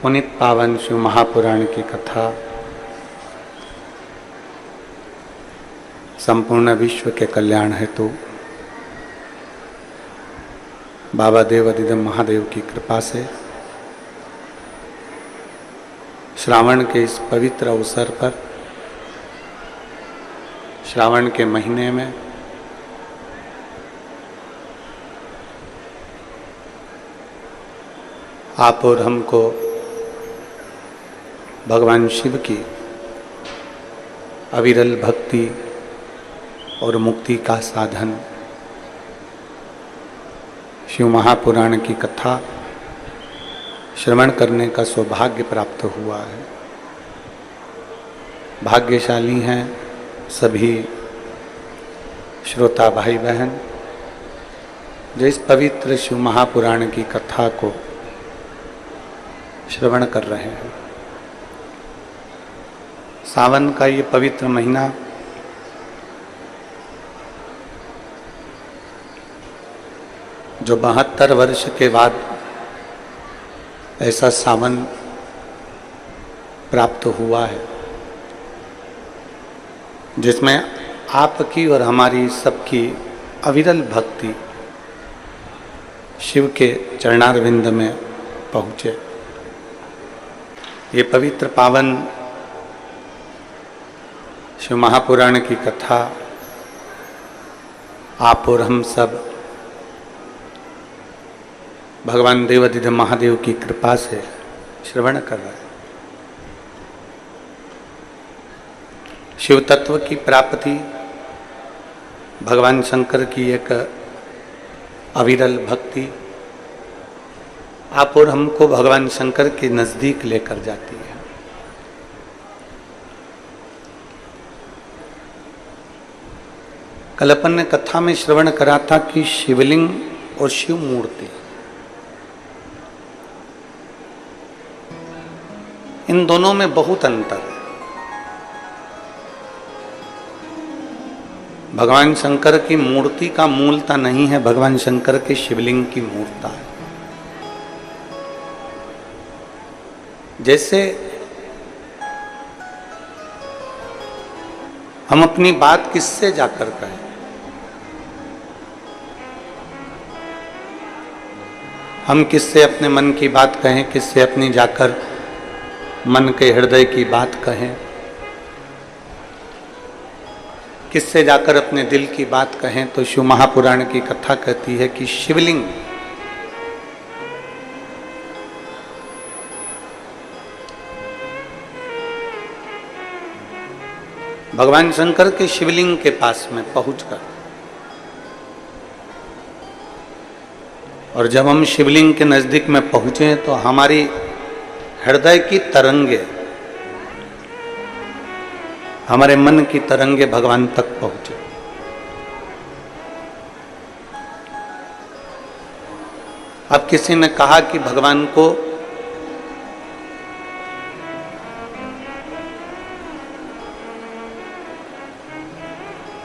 पुनीत पावन शिव महापुराण की कथा संपूर्ण विश्व के कल्याण हेतु बाबा देवादिदेव महादेव की कृपा से श्रावण के इस पवित्र अवसर पर श्रावण के महीने में आप और हमको भगवान शिव की अविरल भक्ति और मुक्ति का साधन शिव महापुराण की कथा श्रवण करने का सौभाग्य प्राप्त हुआ है। भाग्यशाली हैं सभी श्रोता भाई बहन जो इस पवित्र शिव महापुराण की कथा को श्रवण कर रहे हैं। सावन का ये पवित्र महीना जो 72 वर्ष के बाद ऐसा सावन प्राप्त हुआ है जिसमें आपकी और हमारी सबकी अविरल भक्ति शिव के चरणारविंद में पहुँचे। ये पवित्र पावन शिव महापुराण की कथा आप और हम सब भगवान देवादिदेव महादेव की कृपा से श्रवण कर रहे हैं। शिव तत्व की प्राप्ति भगवान शंकर की एक अविरल भक्ति आप और हमको भगवान शंकर के नजदीक लेकर जाती है। कल अपन ने कथा में श्रवण करा था कि शिवलिंग और शिव मूर्ति इन दोनों में बहुत अंतर है। भगवान शंकर की मूर्ति का मूलता नहीं है, भगवान शंकर के शिवलिंग की मूर्ता है। जैसे हम अपनी बात किससे जाकर कहें, हम किससे अपने मन की बात कहें, किससे अपनी जाकर मन के हृदय की बात कहें, किससे जाकर अपने दिल की बात कहें, तो शिव महापुराण की कथा कहती है कि शिवलिंग भगवान शंकर के शिवलिंग के पास में पहुंचकर, और जब हम शिवलिंग के नजदीक में पहुंचे तो हमारी हृदय की तरंगे, हमारे मन की तरंगे भगवान तक पहुंचे। अब किसी ने कहा कि भगवान को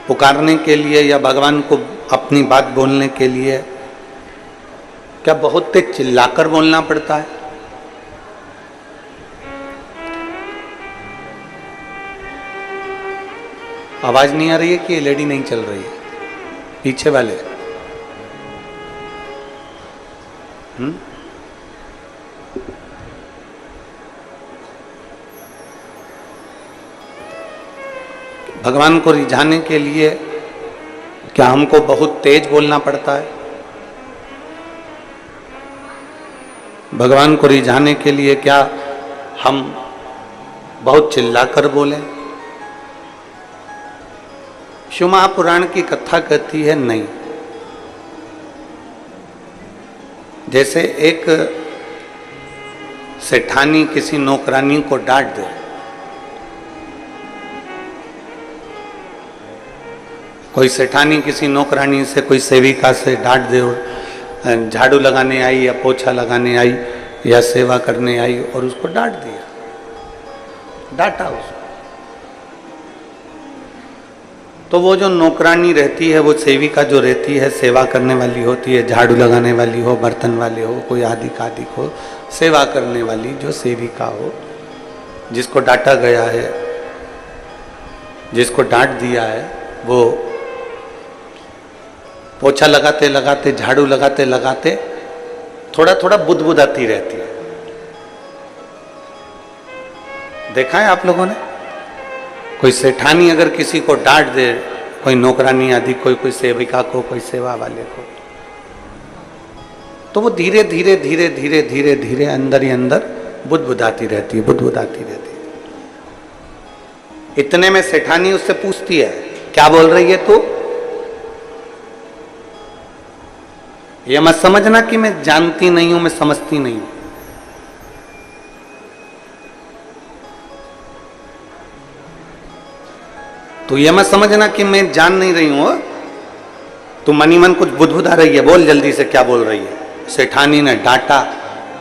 पुकारने के लिए या भगवान को अपनी बात बोलने के लिए क्या बहुत तेज चिल्लाकर बोलना पड़ता है? आवाज नहीं आ रही है कि एलईडी नहीं चल रही है पीछे वाले? भगवान को रिझाने के लिए क्या हमको बहुत तेज बोलना पड़ता है? भगवान को रिझाने के लिए क्या हम बहुत चिल्लाकर बोलें? शिव महापुराण की कथा कहती है नहीं। जैसे एक सेठानी किसी नौकरानी को डांट दे, कोई सेठानी किसी नौकरानी से, कोई सेविका से डांट दे और झाड़ू लगाने आई या पोछा लगाने आई या सेवा करने आई और उसको डांट दिया, डांटा उसको, तो वो जो नौकरानी रहती है, वो सेविका जो रहती है, सेवा करने वाली होती है, झाड़ू लगाने वाली हो, बर्तन वाले हो, कोई आदिक आदिक हो, सेवा करने वाली जो सेविका हो, जिसको डांटा गया है, जिसको डांट दिया है, वो पोछा लगाते लगाते, झाड़ू लगाते लगाते थोड़ा थोड़ा बुदबुदाती रहती है। देखा है आप लोगों ने? कोई सेठानी अगर किसी को डांट दे, कोई नौकरानी आदि, कोई सेविका को, कोई सेवा वाले को, तो वो धीरे धीरे धीरे धीरे धीरे धीरे अंदर ही अंदर बुदबुदाती रहती है, बुदबुदाती रहती है। इतने में सेठानी उससे पूछती है, क्या बोल रही है तू? ये मत समझना कि मैं जानती नहीं हूं, मैं समझती नहीं हूं। तो ये मत समझना कि मैं जान नहीं रही हूं, तू मनी मन कुछ बुदबुदा रही है, बोल जल्दी से क्या बोल रही है। सेठानी ने डांटा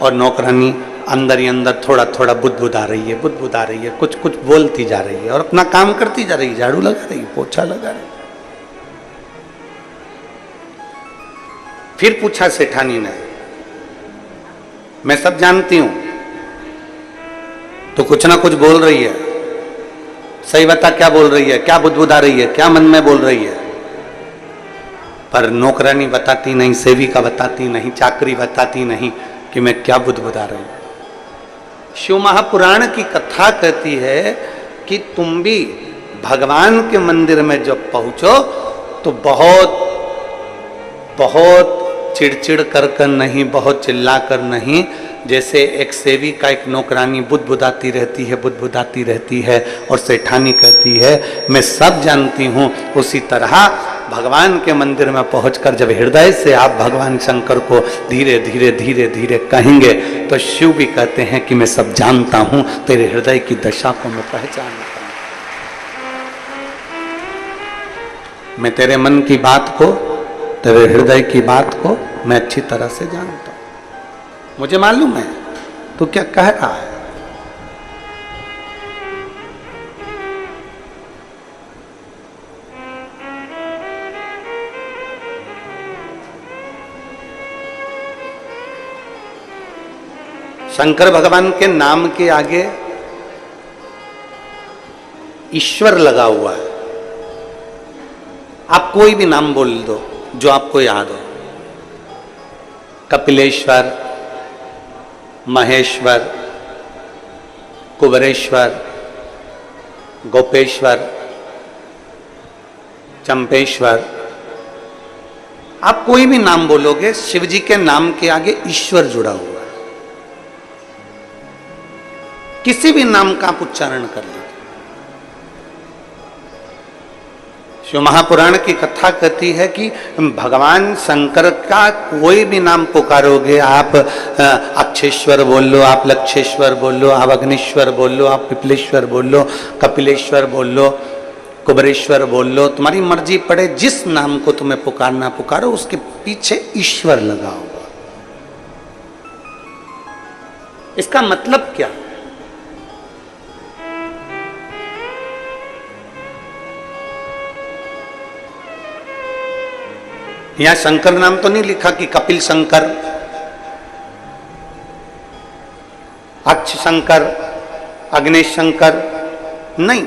और नौकरानी अंदर ही अंदर थोड़ा थोड़ा बुदबुदा रही है, बुदबुदा रही है, कुछ कुछ बोलती जा रही है और अपना काम करती जा रही है, झाड़ू लगा रही है, पोछा लगा रही है। फिर पूछा सेठानी ने, मैं सब जानती हूं, तो कुछ ना कुछ बोल रही है, सही बता क्या बोल रही है, क्या बुदबुदा रही है, क्या मन में बोल रही है? पर नौकरानी बताती नहीं, सेविका बताती नहीं, चाकरी बताती नहीं कि मैं क्या बुदबुदा रही हूं। शिव महापुराण की कथा कहती है कि तुम भी भगवान के मंदिर में जब पहुंचो तो बहुत बहुत चिड़चिड़ कर नहीं, बहुत चिल्ला कर नहीं, जैसे एक सेविका एक नौकरानी बुदबुदाती रहती है, बुदबुदाती रहती है और सेठानी कहती है मैं सब जानती हूं, उसी तरह भगवान के मंदिर में पहुंचकर जब हृदय से आप भगवान शंकर को धीरे धीरे धीरे धीरे कहेंगे तो शिव भी कहते हैं कि मैं सब जानता हूं, तेरे हृदय की दशा को मैं पहचानता हूं, मैं तेरे मन की बात को, तेरे हृदय की बात को मैं अच्छी तरह से जानता हूं, मुझे मालूम है तू क्या कह रहा है। शंकर भगवान के नाम के आगे ईश्वर लगा हुआ है। आप कोई भी नाम बोल दो जो आपको याद हो, कपिलेश्वर, महेश्वर, कुबरेश्वर, गोपेश्वर, चंपेश्वर, आप कोई भी नाम बोलोगे, शिव जी के नाम के आगे ईश्वर जुड़ा हुआ है। किसी भी नाम का आप उच्चारण कर लीजिए। शिव महापुराण की कथा कहती है कि भगवान शंकर का कोई भी नाम पुकारोगे, आप अक्षेश्वर बोल लो, आप लक्षेश्वर बोल लो, आप अग्निश्वर बोल लो, आप पिपलेश्वर बोल लो, कपिलेश्वर बोल लो, कुबरेश्वर बोल लो, तुम्हारी मर्जी पड़े, जिस नाम को तुम्हें पुकारना पुकारो, उसके पीछे ईश्वर लगा होगा। इसका मतलब क्या? यहां शंकर नाम तो नहीं लिखा कि कपिल शंकर, अक्ष शंकर, अग्नेश शंकर, नहीं।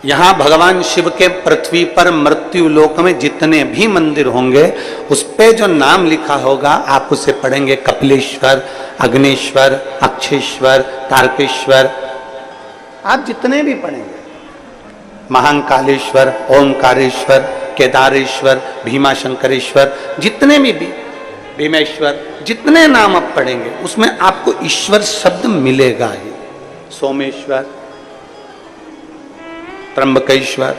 यहां भगवान शिव के पृथ्वी पर मृत्यु लोक में जितने भी मंदिर होंगे उस पे जो नाम लिखा होगा आप उसे पढ़ेंगे कपिलेश्वर, अग्नेश्वर, अक्षेश्वर, तारकेश्वर, आप जितने भी पढ़ेंगे, महाकालेश्वर, ओंकारेश्वर, केदारेश्वर, भीमाशंकरेश्वर, जितने भी भीमेश्वर, जितने नाम आप पढ़ेंगे उसमें आपको ईश्वर शब्द मिलेगा ही। सोमेश्वर, त्र्यंबकेश्वर,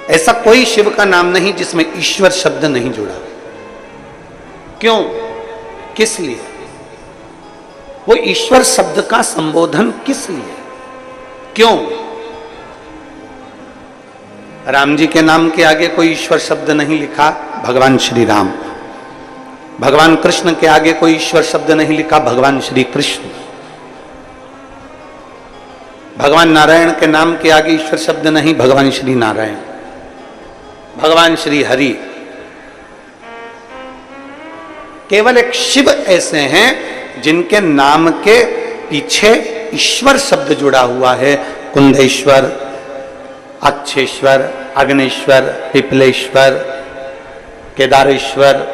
ऐसा कोई शिव का नाम नहीं जिसमें ईश्वर शब्द नहीं जुड़ा। क्यों? किस लिए? वो ईश्वर शब्द का संबोधन किस लिए? क्यों? राम जी के नाम के आगे कोई ईश्वर शब्द नहीं लिखा, भगवान श्री राम। भगवान कृष्ण के आगे कोई ईश्वर शब्द नहीं लिखा, भगवान श्री कृष्ण। भगवान नारायण के नाम के आगे ईश्वर शब्द नहीं, भगवान श्री नारायण, भगवान श्री हरि। केवल एक शिव ऐसे हैं जिनके नाम के पीछे ईश्वर शब्द जुड़ा हुआ है। कुंदेश्वर, अक्षेश्वर, अग्नेश्वर, पिपलेश्वर, केदारेश्वर,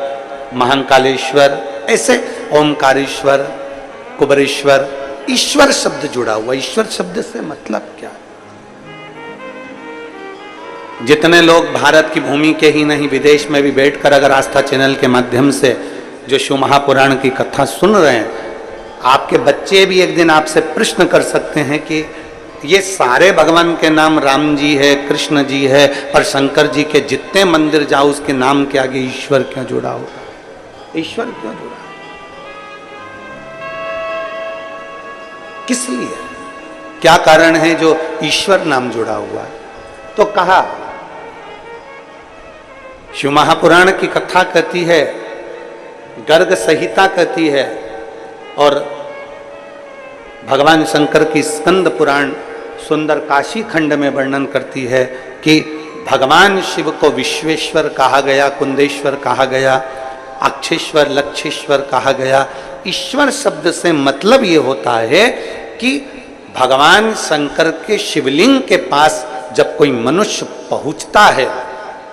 महाकालेश्वर, ऐसे ओमकारेश्वर, कुबरेश्वर, ईश्वर शब्द जुड़ा हुआ। ईश्वर शब्द से मतलब क्या? जितने लोग भारत की भूमि के ही नहीं विदेश में भी बैठकर अगर आस्था चैनल के माध्यम से जो शिव महापुराण की कथा सुन रहे हैं, आपके बच्चे भी एक दिन आपसे प्रश्न कर सकते हैं कि ये सारे भगवान के नाम राम जी है, कृष्ण जी है, पर शंकर जी के जितने मंदिर जाओ उसके नाम के आगे ईश्वर क्यों जुड़ा होगा? ईश्वर क्यों जुड़ा? किस लिए? क्या कारण है जो ईश्वर नाम जुड़ा हुआ? तो कहा शिव महापुराण की कथा कहती है, गर्ग संहिता कहती है, और भगवान शंकर की स्कंद पुराण सुंदर काशी खंड में वर्णन करती है कि भगवान शिव को विश्वेश्वर कहा गया, कुंदेश्वर कहा गया, अक्षेश्वर, लक्षेश्वर कहा गया। ईश्वर शब्द से मतलब ये होता है कि भगवान शंकर के शिवलिंग के पास जब कोई मनुष्य पहुंचता है,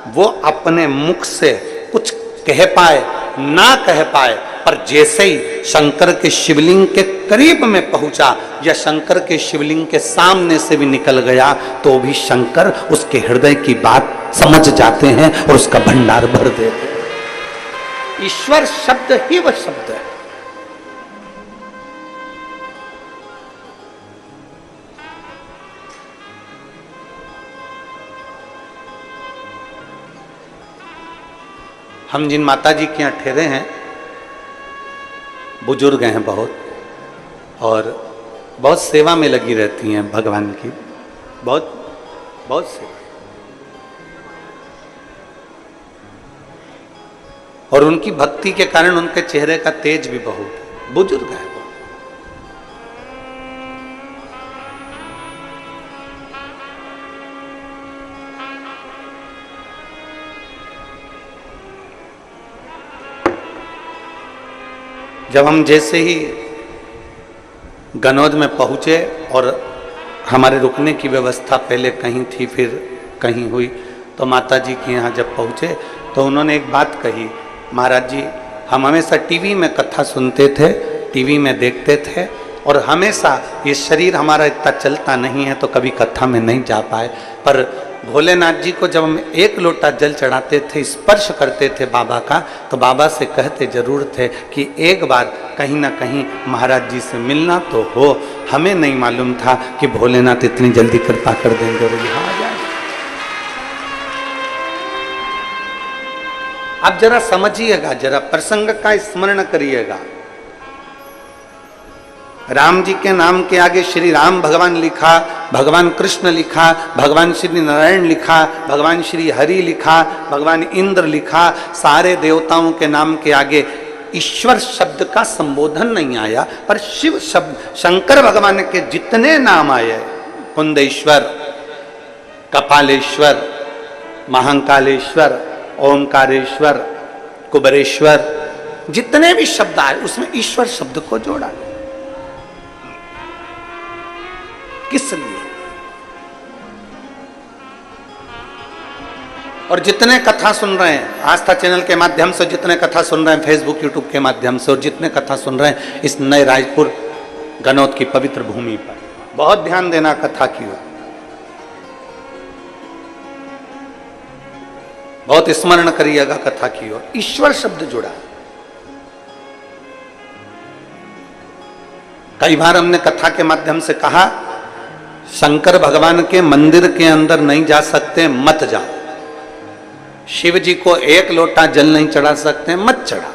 वो अपने मुख से कुछ कह पाए ना कह पाए, पर जैसे ही शंकर के शिवलिंग के करीब में पहुंचा या शंकर के शिवलिंग के सामने से भी निकल गया, तो भी शंकर उसके हृदय की बात समझ जाते हैं और उसका भंडार भर देते हैं। ईश्वर शब्द ही वह शब्द है। हम जिन माता जी के यहाँ ठहरे हैं, बुजुर्ग हैं बहुत, और बहुत सेवा में लगी रहती हैं भगवान की, बहुत बहुत सेवा। और उनकी भक्ति के कारण उनके चेहरे का तेज भी बहुत, बुजुर्ग है वो। जब हम जैसे ही गनौद में पहुंचे और हमारे रुकने की व्यवस्था पहले कहीं थी फिर कहीं हुई, तो माता जी के यहाँ जब पहुंचे तो उन्होंने एक बात कही, महाराज जी हम हमेशा टीवी में कथा सुनते थे, टीवी में देखते थे, और हमेशा ये शरीर हमारा इतना चलता नहीं है तो कभी कथा में नहीं जा पाए, पर भोलेनाथ जी को जब हम एक लोटा जल चढ़ाते थे, स्पर्श करते थे बाबा का, तो बाबा से कहते जरूर थे कि एक बार कहीं ना कहीं महाराज जी से मिलना तो हो। हमें नहीं मालूम था कि भोलेनाथ इतनी जल्दी कृपा कर देंगे और यहाँ आ जाए। आप जरा समझिएगा, जरा प्रसंग का स्मरण करिएगा। राम जी के नाम के आगे श्री राम भगवान लिखा, भगवान कृष्ण लिखा, भगवान श्री नारायण लिखा, भगवान श्री हरि लिखा, भगवान इंद्र लिखा, सारे देवताओं के नाम के आगे ईश्वर शब्द का संबोधन नहीं आया, पर शिव शब्द, शंकर भगवान के जितने नाम आए, कुंदेश्वर, कपालेश्वर, महाकालेश्वर, ओमकारेश्वर, कुबरेश्वर, जितने भी शब्द आए उसमें ईश्वर शब्द को जोड़ा। किस लिए? और जितने कथा सुन रहे हैं आस्था चैनल के माध्यम से, जितने कथा सुन रहे हैं फेसबुक यूट्यूब के माध्यम से, और जितने कथा सुन रहे हैं इस नए रायपुर गनौद की पवित्र भूमि पर, बहुत ध्यान देना कथा की ओर, बहुत स्मरण करिएगा कथा की ओर। ईश्वर शब्द जुड़ा। कई बार हमने कथा के माध्यम से कहा, शंकर भगवान के मंदिर के अंदर नहीं जा सकते, मत जाओ। शिव जी को एक लोटा जल नहीं चढ़ा सकते, मत चढ़ा।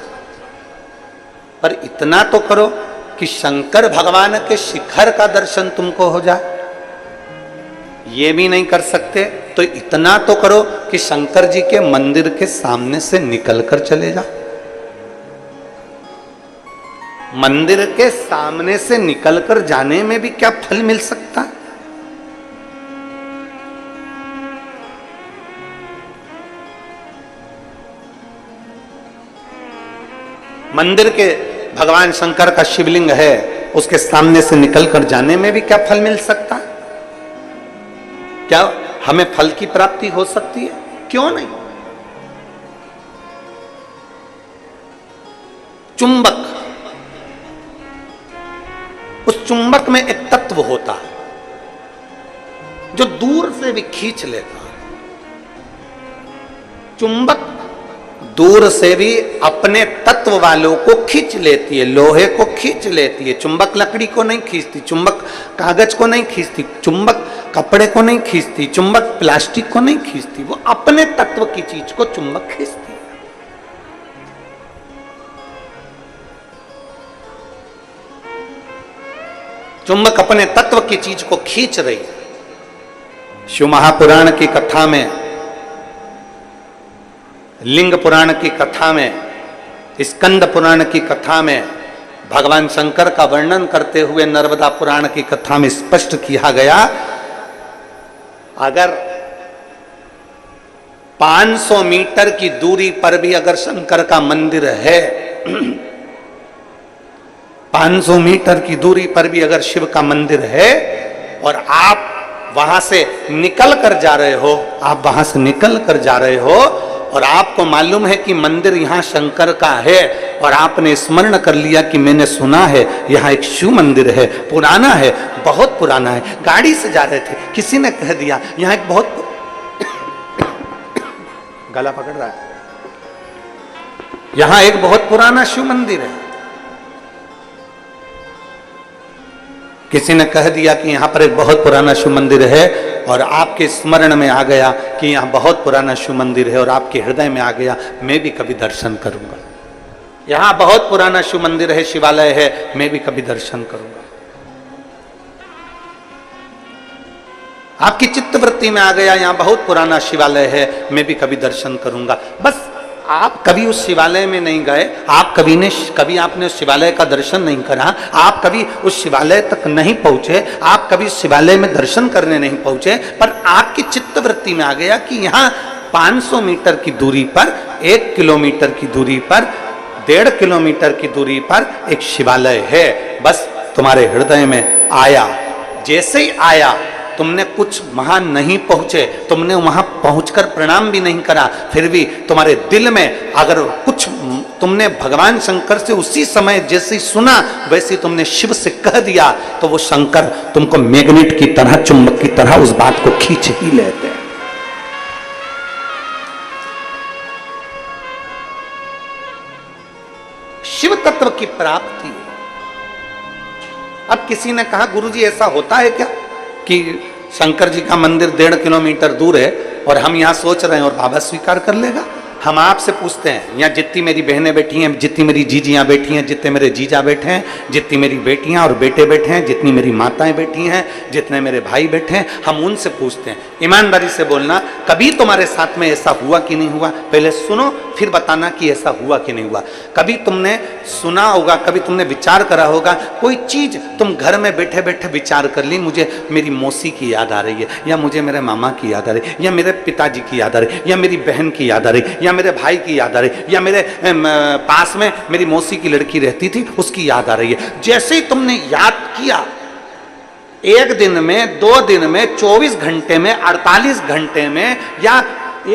पर इतना तो करो कि शंकर भगवान के शिखर का दर्शन तुमको हो जाए। ये भी नहीं कर सकते तो इतना तो करो कि शंकर जी के मंदिर के सामने से निकल कर चले जाओ। मंदिर के सामने से निकलकर जाने में भी क्या फल मिल सकता है? मंदिर के भगवान शंकर का शिवलिंग है, उसके सामने से निकल कर जाने में भी क्या फल मिल सकता है? क्या हमें फल की प्राप्ति हो सकती है? क्यों नहीं? चुंबक, उस चुंबक में एक तत्व होता है जो दूर से भी खींच लेता है। चुंबक दूर से भी अपने तत्व वालों को खींच लेती है, लोहे को खींच लेती है। चुंबक लकड़ी को नहीं खींचती, चुंबक कागज को नहीं खींचती, चुंबक कपड़े को नहीं खींचती, चुंबक प्लास्टिक को नहीं खींचती, वो अपने तत्व की चीज को चुंबक खींचती है। चुंबक अपने तत्व की चीज को खींच रही है। शिव महापुराण की कथा में, लिंग पुराण की कथा में, स्कंद पुराण की कथा में भगवान शंकर का वर्णन करते हुए नर्मदा पुराण की कथा में स्पष्ट किया गया, अगर 500 मीटर की दूरी पर भी अगर शंकर का मंदिर है, 500 मीटर की दूरी पर भी अगर शिव का मंदिर है और आप वहां से निकल कर जा रहे हो, आप वहां से निकल कर जा रहे हो और आपको मालूम है कि मंदिर यहां शंकर का है और आपने स्मरण कर लिया कि मैंने सुना है यहां एक शिव मंदिर है, पुराना है, बहुत पुराना है। गाड़ी से जा रहे थे, किसी ने कह दिया यहां एक बहुत गला पकड़ रहा है, यहां एक बहुत पुराना शिव मंदिर है। किसी ने कह दिया कि यहां पर एक बहुत पुराना शिव मंदिर है और आपके स्मरण में आ गया कि यहां बहुत पुराना शिव मंदिर है और आपके हृदय में आ गया मैं भी कभी दर्शन करूंगा, यहां बहुत पुराना शिव मंदिर है, शिवालय है, मैं भी कभी दर्शन करूंगा। आपकी चित्तवृत्ति में आ गया यहां बहुत पुराना शिवालय है, मैं भी कभी दर्शन करूंगा। बस आप कभी उस शिवालय में नहीं गए, आप कभी आपने उस शिवालय का दर्शन नहीं करा, आप कभी उस शिवालय तक नहीं पहुंचे, आप कभी शिवालय में दर्शन करने नहीं पहुंचे, पर आपकी चित्तवृत्ति में आ गया कि यहाँ 500 मीटर की दूरी पर, 1 किलोमीटर की दूरी पर, 1.5 किलोमीटर की दूरी पर एक शिवालय है। बस तुम्हारे हृदय में आया, जैसे ही आया तुमने कुछ वहां नहीं पहुंचे, तुमने वहां पहुंचकर प्रणाम भी नहीं करा, फिर भी तुम्हारे दिल में अगर कुछ तुमने भगवान शंकर से उसी समय जैसे सुना वैसे तुमने शिव से कह दिया, तो वो शंकर तुमको मैग्नेट की तरह, चुंबक की तरह उस बात को खींच ही लेते हैं। शिव तत्व की प्राप्ति। अब किसी ने कहा गुरुजी ऐसा होता है क्या कि शंकर जी का मंदिर 1.5 किलोमीटर दूर है और हम यहाँ सोच रहे हैं और बाबा स्वीकार कर लेगा? हम आपसे पूछते हैं, यहाँ जितनी मेरी बहनें बैठी हैं, जितनी मेरी जीजियाँ बैठी हैं, जितने मेरे जीजा बैठे हैं, जितनी मेरी बेटियाँ और बेटे बैठे हैं, जितनी मेरी माताएं बैठी हैं, जितने मेरे भाई बैठे हैं, हम उनसे पूछते हैं, ईमानदारी से बोलना, कभी तुम्हारे साथ में ऐसा हुआ कि नहीं हुआ? पहले सुनो फिर बताना कि ऐसा हुआ कि नहीं हुआ। कभी तुमने सुना होगा, कभी तुमने विचार करा होगा, कोई चीज तुम घर में बैठे बैठे विचार कर ली, मुझे मेरी मौसी की याद आ रही है, या मुझे मेरे मामा की याद आ रही है, या मेरे पिताजी की याद आ रही है, या मेरी बहन की याद आ रही है, या मेरे भाई की याद आ रही है, या मेरे पास में मेरी मौसी की लड़की रहती थी उसकी याद आ रही है। जैसे ही तुमने याद किया, 1 दिन में, 2 दिन में, 24 घंटे में, 48 घंटे में, या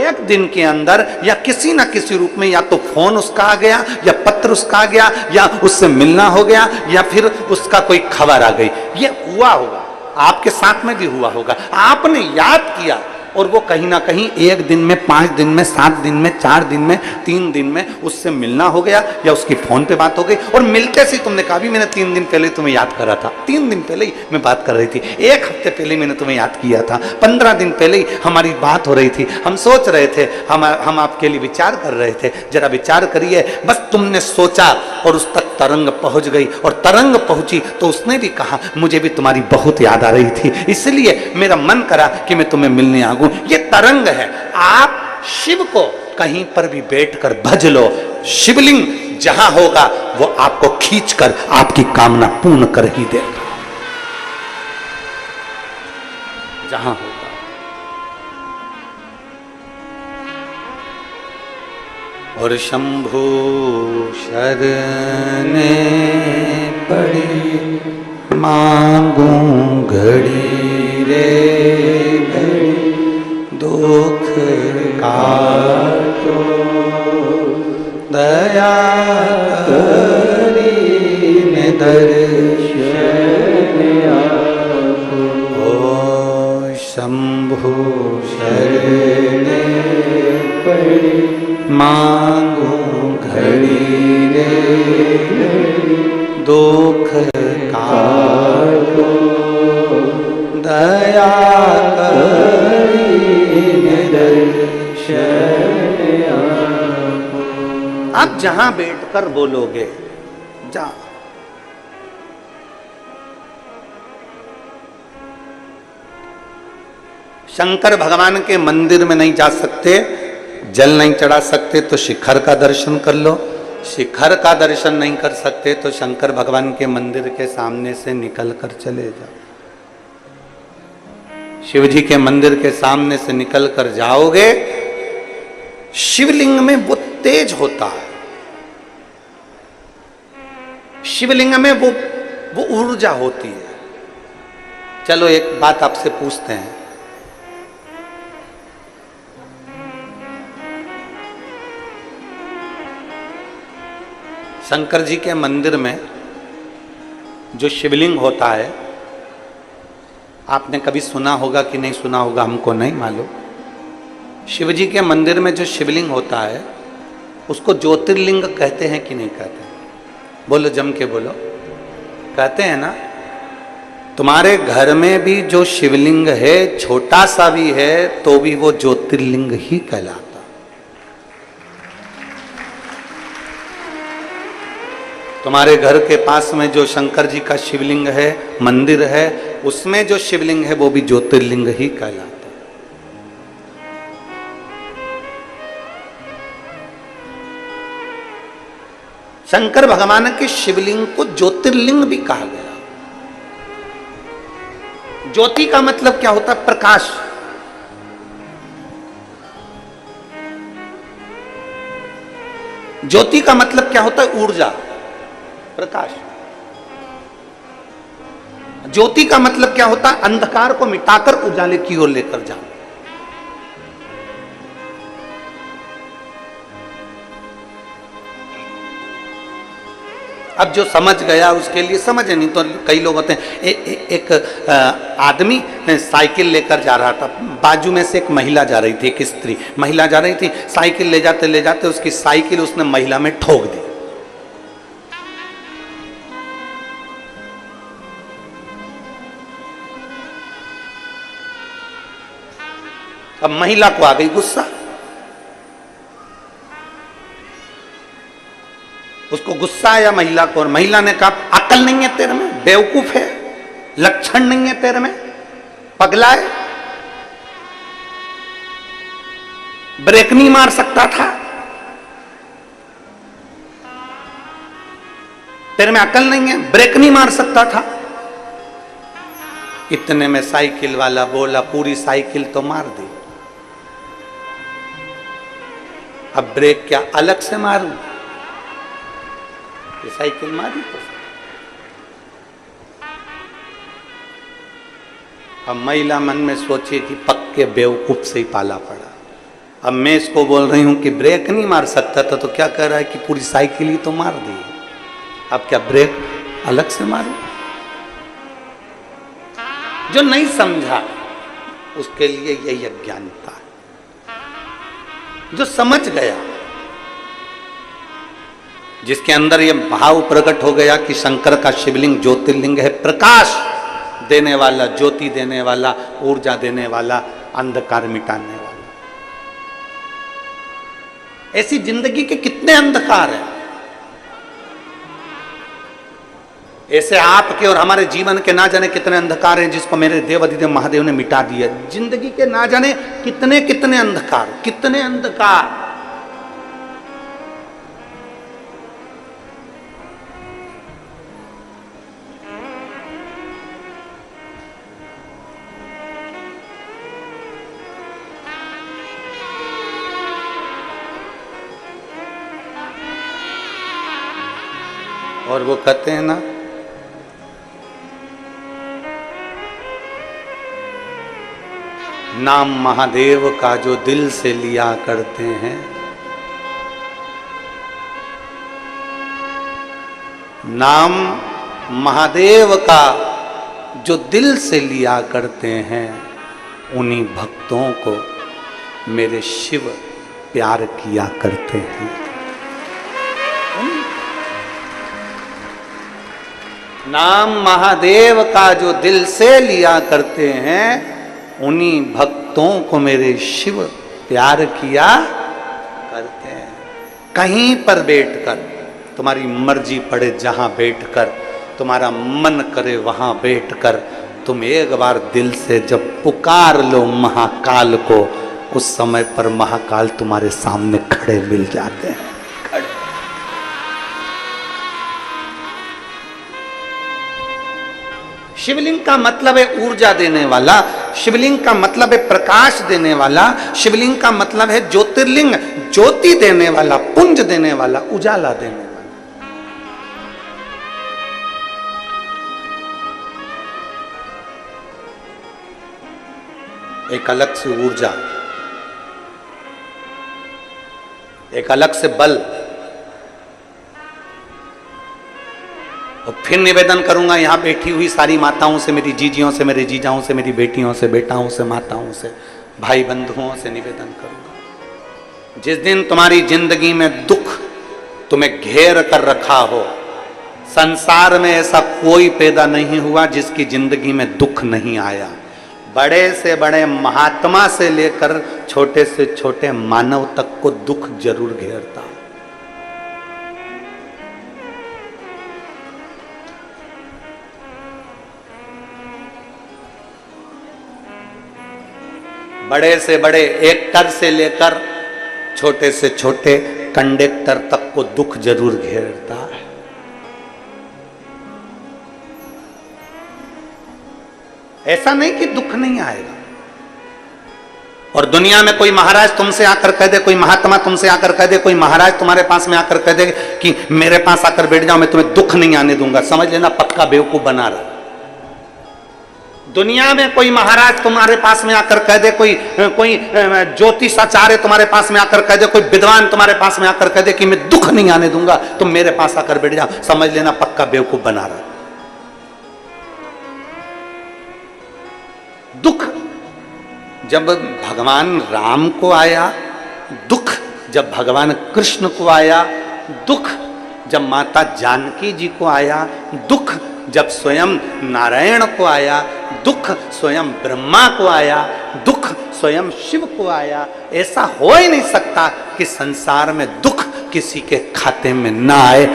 1 दिन के अंदर, या किसी ना किसी रूप में, या तो फोन उसका आ गया, या पत्र उसका आ गया, या उससे मिलना हो गया, या फिर उसका कोई खबर आ गई, ये हुआ होगा, आपके साथ में भी हुआ होगा। आपने याद किया और वो कहीं ना कहीं 1 दिन में, 5 दिन में, 7 दिन में, 4 दिन में, 3 दिन में उससे मिलना हो गया, या उसकी फोन पे बात हो गई, और मिलते से तुमने कहा भी मैंने 3 दिन पहले तुम्हें याद करा था, 3 दिन पहले ही मैं बात कर रही थी, 1 हफ्ते पहले मैंने तुम्हें याद किया था, 15 दिन पहले ही हमारी बात हो रही थी, हम सोच रहे थे, हम आपके लिए विचार कर रहे थे, जरा विचार करिए। बस तुमने सोचा और उस तक तरंग पहुंच गई, और तरंग पहुंची तो उसने भी कहा मुझे भी तुम्हारी बहुत याद आ रही थी, इसलिए मेरा मन करा कि मैं तुम्हें मिलने आ। ये तरंग है। आप शिव को कहीं पर भी बैठकर भज लो, शिवलिंग जहां होगा वो आपको खींचकर आपकी कामना पूर्ण कर ही देगा, जहां होगा। और शंभु शरणे पड़ी मांगूं घड़ी रे घड़ी दुख काटो दया करी ने दर्शन ओ शंभु शरणे पड़ी मांगूं घड़ी रे दुख काटो दया करी दर्शन आप जहां बैठकर बोलोगे जा शंकर भगवान के मंदिर में नहीं जा सकते, जल नहीं चढ़ा सकते तो शिखर का दर्शन कर लो, शिखर का दर्शन नहीं कर सकते तो शंकर भगवान के मंदिर के सामने से निकल कर चले जाओ। शिव जी के मंदिर के सामने से निकल कर जाओगे, शिवलिंग में वो तेज होता है, शिवलिंग में वो ऊर्जा होती है। चलो एक बात आपसे पूछते हैं, शंकर जी के मंदिर में जो शिवलिंग होता है, आपने कभी सुना होगा कि नहीं सुना होगा हमको नहीं मालूम। शिव जी के मंदिर में जो शिवलिंग होता है उसको ज्योतिर्लिंग कहते हैं कि नहीं कहते? बोलो, जम के बोलो। कहते हैं ना? तुम्हारे घर में भी जो शिवलिंग है, छोटा सा भी है तो भी वो ज्योतिर्लिंग ही कहलाता। तुम्हारे घर के पास में जो शंकर जी का शिवलिंग है, मंदिर है, उसमें जो शिवलिंग है वो भी ज्योतिर्लिंग ही कहलाता है। शंकर भगवान के शिवलिंग को ज्योतिर्लिंग भी कहा गया। ज्योति का मतलब क्या होता है? प्रकाश। ज्योति का मतलब क्या होता है? ऊर्जा, प्रकाश। ज्योति का मतलब क्या होता है? अंधकार को मिटाकर उजाले की ओर लेकर जाना। अब जो समझ गया उसके लिए समझे, नहीं तो कई लोग होते हैं। एक आदमी साइकिल लेकर जा रहा था, बाजू में से एक महिला जा रही थी, एक स्त्री महिला जा रही थी, साइकिल ले जाते उसकी साइकिल उसने महिला में ठोक दी। अब महिला को आ गई गुस्सा, उसको गुस्सा आया महिला को, और महिला ने कहा अकल नहीं है तेरे में, बेवकूफ है, लक्षण नहीं है तेरे में, पगला है, ब्रेक नहीं मार सकता था, तेरे में अकल नहीं है, ब्रेक नहीं मार सकता था। इतने में साइकिल वाला बोला पूरी साइकिल तो मार दी, अब ब्रेक क्या अलग से मारूं? ये साइकिल मारी तो। अब महिला मन में सोचे कि पक्के बेवकूफ से ही पाला पड़ा। अब मैं इसको बोल रही हूं कि ब्रेक नहीं मार सकता था, तो क्या कह रहा है कि पूरी साइकिल ही तो मार दी, अब क्या ब्रेक अलग से मारूं? जो नहीं समझा उसके लिए यही अज्ञानता है। जो समझ गया, जिसके अंदर यह भाव प्रकट हो गया कि शंकर का शिवलिंग ज्योतिर्लिंग है, प्रकाश देने वाला, ज्योति देने वाला, ऊर्जा देने वाला, अंधकार मिटाने वाला। ऐसी जिंदगी के कितने अंधकार हैं, ऐसे आपके और हमारे जीवन के ना जाने कितने अंधकार हैं, जिसको मेरे देव अधिदेव महादेव ने मिटा दिया। जिंदगी के ना जाने कितने कितने अंधकार, कितने अंधकार। और वो कहते हैं ना, नाम महादेव का जो दिल से लिया करते हैं, नाम महादेव का जो दिल से लिया करते हैं, उन्हीं भक्तों को मेरे शिव प्यार किया करते हैं। नाम महादेव का जो दिल से लिया करते हैं, उन्हीं भक्तों को मेरे शिव प्यार किया करते हैं। कहीं पर बैठकर, तुम्हारी मर्जी पड़े जहां बैठकर, तुम्हारा मन करे वहां बैठकर, तुम एक बार दिल से जब पुकार लो महाकाल को, उस समय पर महाकाल तुम्हारे सामने खड़े मिल जाते हैं। शिवलिंग का मतलब है ऊर्जा देने वाला, शिवलिंग का मतलब है प्रकाश देने वाला, शिवलिंग का मतलब है ज्योतिर्लिंग, ज्योति देने वाला, पुंज देने वाला, उजाला देने वाला। एक अलग से ऊर्जा, एक अलग से बल। और फिर निवेदन करूंगा यहां बैठी हुई सारी माताओं से, मेरी जीजियों से, मेरे जीजाओं से, मेरी बेटियों से, बेटाओं से, माताओं से, भाई बंधुओं से निवेदन करूंगा, जिस दिन तुम्हारी जिंदगी में दुख तुम्हें घेर कर रखा हो, संसार में ऐसा कोई पैदा नहीं हुआ जिसकी जिंदगी में दुख नहीं आया। बड़े से बड़े महात्मा से लेकर छोटे से छोटे मानव तक को दुख जरूर घेरता। बड़े से बड़े एक्टर से लेकर छोटे से छोटे कंडक्टर तक को दुख जरूर घेरता है। ऐसा नहीं कि दुख नहीं आएगा। और दुनिया में कोई महाराज तुमसे आकर कह दे, कोई महात्मा तुमसे आकर कह दे, कोई महाराज तुम्हारे पास में आकर कह दे कि मेरे पास आकर बैठ जाओ, मैं तुम्हें दुख नहीं आने दूंगा, समझ लेना पक्का बेवकूफ बना रहा। दुनिया में कोई महाराज तुम्हारे पास में आकर कह दे, कोई ज्योतिषाचार्य तुम्हारे पास में आकर कह दे, कोई विद्वान तुम्हारे पास में आकर कह दे कि मैं दुख नहीं आने दूंगा, तुम मेरे पास आकर बैठ जाओ, समझ लेना पक्का बेवकूफ बना रहा। दुख जब भगवान राम को आया, दुख जब भगवान कृष्ण को आया, दुख जब माता जानकी जी को आया, दुख जब स्वयं नारायण को आया, दुख स्वयं ब्रह्मा को आया, दुख स्वयं शिव को आया। ऐसा हो ही नहीं सकता कि संसार में दुख किसी के खाते में ना आए।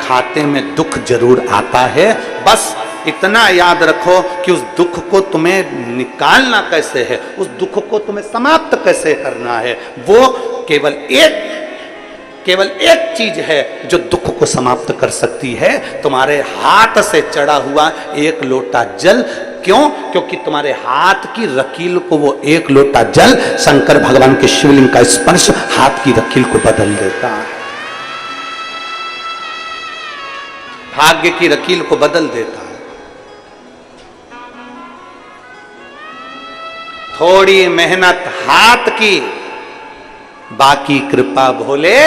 खाते में दुख जरूर आता है, बस इतना याद रखो कि उस दुख को तुम्हें निकालना कैसे है, उस दुख को तुम्हें समाप्त कैसे करना है, वो केवल एक चीज है जो दुख को समाप्त कर सकती है, तुम्हारे हाथ से चढ़ा हुआ एक लोटा जल। क्यों? क्योंकि तुम्हारे हाथ की रकील को वो एक लोटा जल, शंकर भगवान के शिवलिंग का स्पर्श हाथ की रकील को बदल देता है, भाग्य की रकील को बदल देता है। थोड़ी मेहनत हाथ की, बाकी कृपा भोले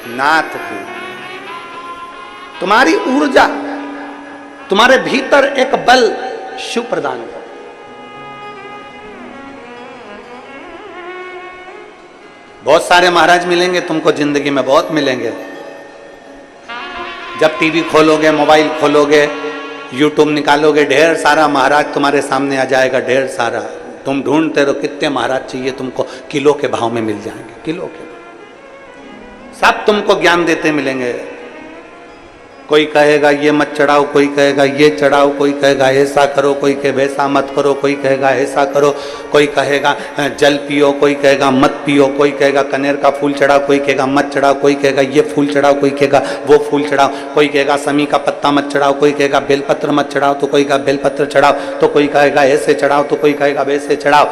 नाथ की। तुम्हारी ऊर्जा, तुम्हारे भीतर एक बल शिव प्रदान कर। बहुत सारे महाराज मिलेंगे तुमको जिंदगी में, बहुत मिलेंगे। जब टीवी खोलोगे, मोबाइल खोलोगे, यूट्यूब निकालोगे, ढेर सारा महाराज तुम्हारे सामने आ जाएगा, ढेर सारा। तुम ढूंढते रहो कितने महाराज चाहिए तुमको, किलो के भाव में मिल जाएंगे, किलो के। सब तुमको ज्ञान देते मिलेंगे। कोई कहेगा ये मत चढ़ाओ, कोई कहेगा ये चढ़ाओ, कोई कहेगा ऐसा करो, कोई कहे वैसा मत करो, कोई कहेगा ऐसा करो, कोई कहेगा जल पियो, कोई कहेगा मत पियो, कोई कहेगा कनेर का फूल चढ़ाओ, कोई कहेगा मत चढ़ाओ, कोई कहेगा ये फूल चढ़ाओ, कोई कहेगा वो फूल चढ़ाओ, कोई कहेगा समी का पत्ता मत चढ़ाओ, कोई कहेगा बेलपत्र मत चढ़ाओ, तो कोई कहेगा बेलपत्र चढ़ाओ, तो कोई कहेगा ऐसे चढ़ाओ, तो कोई कहेगा वैसे चढ़ाओ।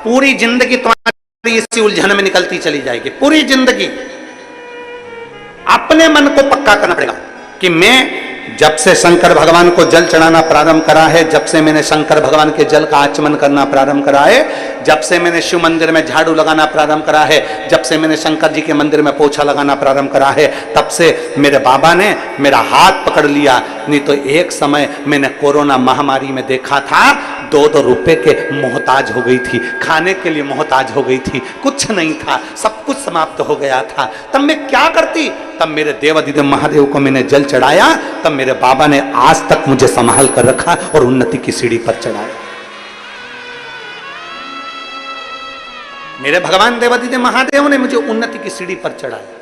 पूरी जिंदगी तुम्हारी इसी उलझन में निकलती चली जाएगी। पूरी जिंदगी अपने मन को पक्का करना पड़ेगा। कि मैं जब से शंकर भगवान को जल चढ़ाना प्रारंभ करा है, जब से मैंने शंकर भगवान के जल का आचमन करना प्रारंभ करा है, जब से मैंने शिव मंदिर में झाड़ू लगाना प्रारंभ करा है, जब से मैंने शंकर जी के मंदिर में पोछा लगाना प्रारंभ करा है, तब से मेरे बाबा ने मेरा हाथ पकड़ लिया। नहीं तो एक समय मैंने कोरोना महामारी में देखा था, 2-2 रुपए के मोहताज हो गई थी, खाने के लिए मोहताज हो गई थी, कुछ नहीं था, सब कुछ समाप्त हो गया था। तब मैं क्या करती? तब मेरे देवाधिदेव महादेव को मैंने जल चढ़ाया, तब मेरे बाबा ने आज तक मुझे संभाल कर रखा और उन्नति की सीढ़ी पर चढ़ाया। मेरे भगवान देवाधिदेव महादेव ने मुझे उन्नति की सीढ़ी पर चढ़ाया।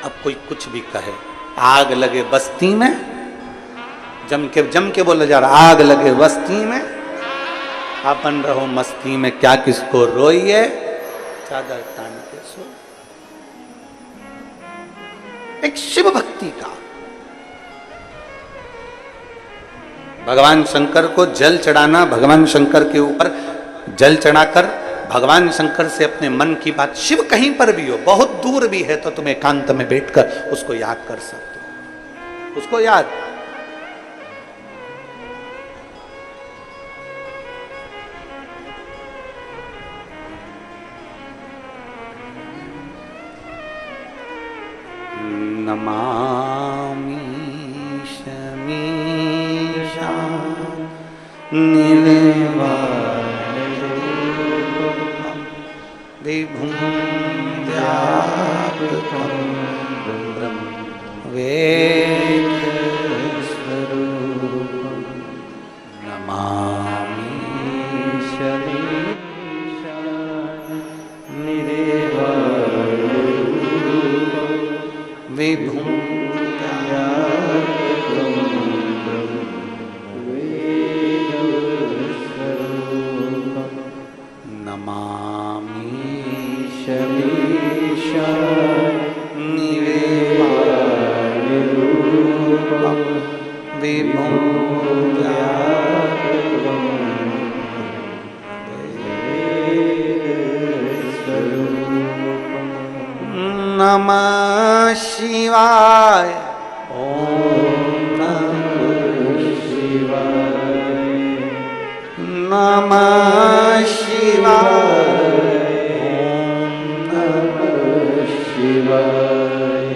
अब कोई कुछ भी कहे, आग लगे बस्ती में, जम के बोला जा रहा, आग लगे बस्ती में, अपन रहो मस्ती में, क्या किसको रोइए, चादर तान के सो। एक शिव भक्ति का, भगवान शंकर को जल चढ़ाना, भगवान शंकर के ऊपर जल चढ़ाकर भगवान शंकर से अपने मन की बात, शिव कहीं पर भी हो, बहुत दूर भी है तो तुम एकांत में बैठकर उसको याद कर सकते हो, उसको याद। नमामि शमीशा विभुं व्यापकं ब्रह्म वेदस्वरूपं नमामि शमीशा विभुं व्यापकं ब्रह्म वेदस्वरूपं नमामि शमीशा निवेवारूपं विभुं व्यापकं वेदस्वरूपं नमः शिवाय। ओम नमः शिवाय। नमः शिवाय। ओम नमः शिवाय।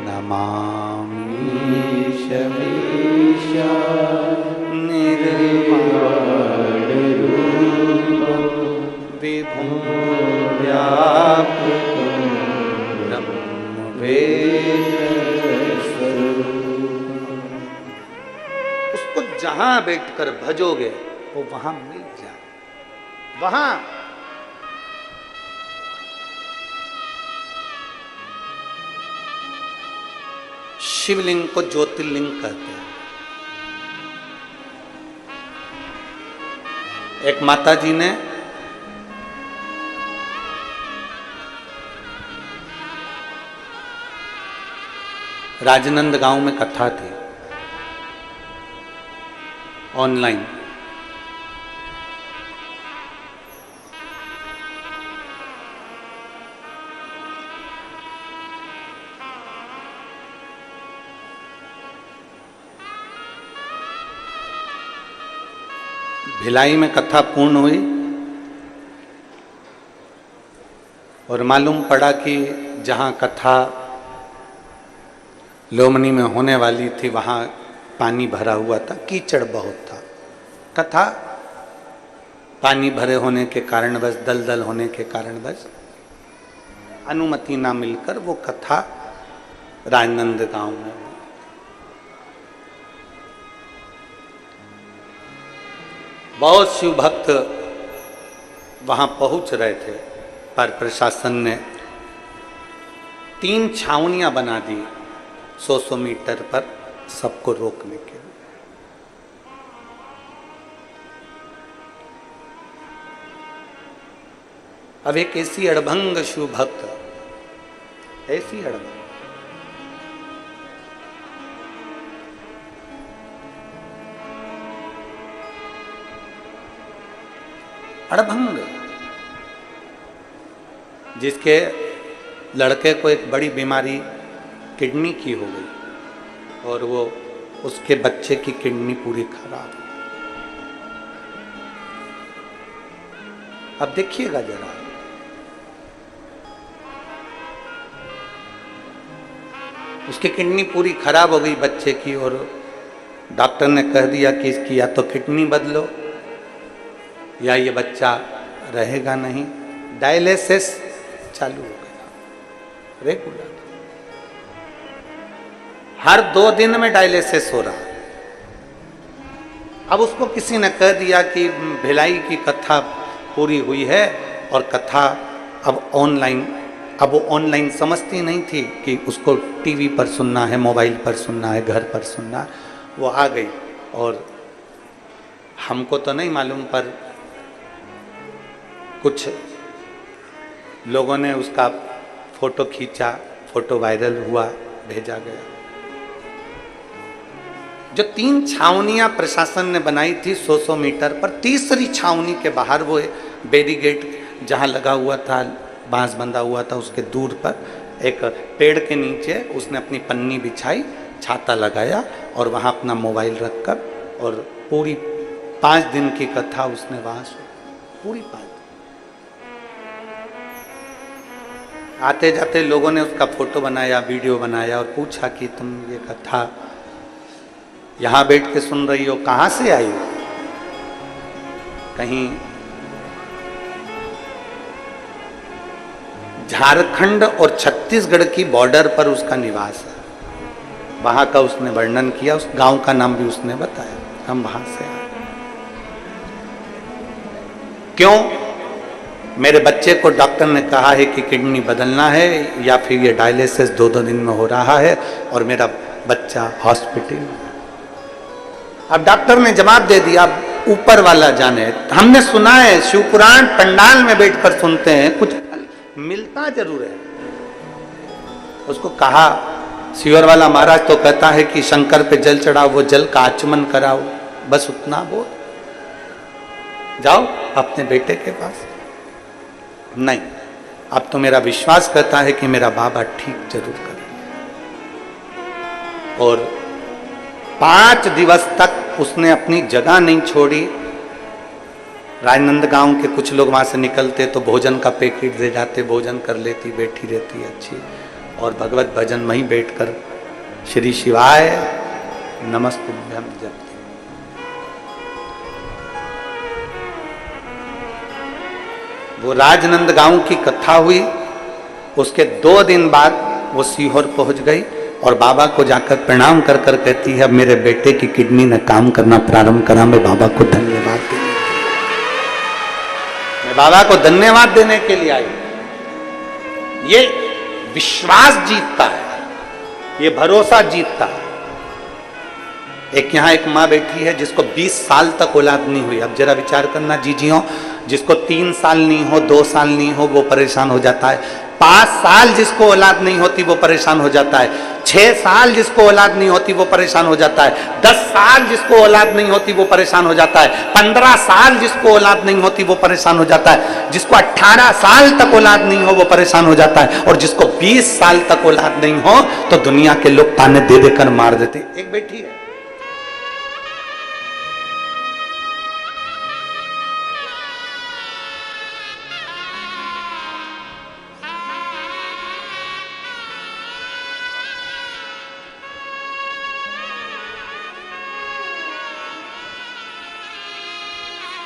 नमामि शमीशा निर्वाणरूपं विभुं व्यापकं ब्रह्म वेदस्वरूपं। उसको जहां बैठकर भजोगे वो वहां मिल जाए, वहां शिवलिंग को ज्योतिर्लिंग कहते हैं। एक माता जी ने राजनंद गांव में कथा थी ऑनलाइन, भिलाई में कथा पूर्ण हुई और मालूम पड़ा कि जहाँ कथा लोमनी में होने वाली थी वहाँ पानी भरा हुआ था, कीचड़ बहुत था। कथा पानी भरे होने के कारणवश, दलदल होने के कारणवश अनुमति ना मिलकर वो कथा राजनंद गांव में हुई। बहुत शिव भक्त वहां पहुंच रहे थे, पर प्रशासन ने 3 छावनियां बना दी 100-100 मीटर पर सबको रोकने के लिए। अब एक ऐसी अड़भंग शिव भक्त, ऐसी अड़भंग, अड़भंग जिसके लड़के को एक बड़ी बीमारी किडनी की हो गई और वो उसके बच्चे की किडनी पूरी खराब है। अब देखिएगा जरा, उसकी किडनी पूरी खराब हो गई बच्चे की और डॉक्टर ने कह दिया कि इसकी या तो किडनी बदलो या ये बच्चा रहेगा नहीं। डायलिसिस चालू हो गया रेगुलर, हर 2 दिन में डायलिसिस हो रहा। अब उसको किसी ने कह दिया कि भिलाई की कथा पूरी हुई है और कथा अब ऑनलाइन। अब वो ऑनलाइन समझती नहीं थी कि उसको टीवी पर सुनना है, मोबाइल पर सुनना है, घर पर सुनना। वो आ गई और हमको तो नहीं मालूम पर कुछ लोगों ने उसका फोटो खींचा, फोटो वायरल हुआ, भेजा गया। जो 3 छावनियां प्रशासन ने बनाई थी 100-100 मीटर पर, तीसरी छावनी के बाहर वो बैरिकेड जहां लगा हुआ था, बांस बंधा हुआ था, उसके दूर पर एक पेड़ के नीचे उसने अपनी पन्नी बिछाई, छाता लगाया और वहां अपना मोबाइल रखकर और पूरी 5 दिन की कथा उसने वहां सुनी, पूरी 5 दिन। आते जाते लोगों ने उसका फोटो बनाया, वीडियो बनाया और पूछा कि तुम ये कथा यहां बैठ के सुन रही हो, कहां से आई हो? कहीं झारखंड और छत्तीसगढ़ की बॉर्डर पर उसका निवास है। वहां का उसने वर्णन किया, उस गांव का नाम भी उसने बताया, हम वहां से आए। क्यों? मेरे बच्चे को डॉक्टर ने कहा है कि किडनी बदलना है या फिर ये डायलिसिस 2-2 दिन में हो रहा है और मेरा बच्चा हॉस्पिटल में। अब डॉक्टर ने जवाब दे दिया, ऊपर वाला जाने। हमने सुना है, शिवपुराण पंडाल में बैठकर सुनते हैं, कुछ मिलता जरूर है। उसको कहा, शिवर वाला महाराज तो कहता है कि शंकर पे जल चढ़ाओ, वो जल का आचमन कराओ, बस उतना बोल, जाओ अपने बेटे के पास। नहीं, अब तो मेरा विश्वास करता है कि मेरा बाबा ठीक जरूर करेगा। और 5 दिवस तक उसने अपनी जगह नहीं छोड़ी। राजनंदगांव के कुछ लोग वहां से निकलते तो भोजन का पैकेट दे जाते, भोजन कर लेती, बैठी रहती अच्छी, और भगवत भजन वहीं बैठकर श्री शिवाय नमस्तुभ्यम जपती। वो राजनंदगांव की कथा हुई, उसके 2 दिन बाद वो सीहोर पहुंच गई और बाबा को जाकर प्रणाम कर कर कहती है, अब मेरे बेटे की किडनी ने काम करना प्रारंभ करा, मैं बाबा को धन्यवाद देने, मैं बाबा को धन्यवाद देने के लिए आई। ये विश्वास जीतता है, ये भरोसा जीतता है। एक यहाँ एक माँ बैठी है जिसको 20 साल तक औलाद नहीं हुई। अब जरा विचार करना जीजियों, जिसको 3 साल नहीं हो, 2 साल नहीं हो, वो परेशान हो जाता है। 5 साल जिसको औलाद नहीं होती वो परेशान हो जाता है। 6 साल जिसको औलाद नहीं होती वो परेशान हो जाता है। 10 साल जिसको औलाद नहीं होती वो परेशान हो जाता है। 15 साल जिसको औलाद नहीं होती वो परेशान हो जाता है। जिसको 18 साल तक औलाद नहीं हो वो परेशान हो जाता है। और जिसको 20 साल तक औलाद नहीं हो तो दुनिया के लोग ताने दे देकर मार देते। एक बेटी है,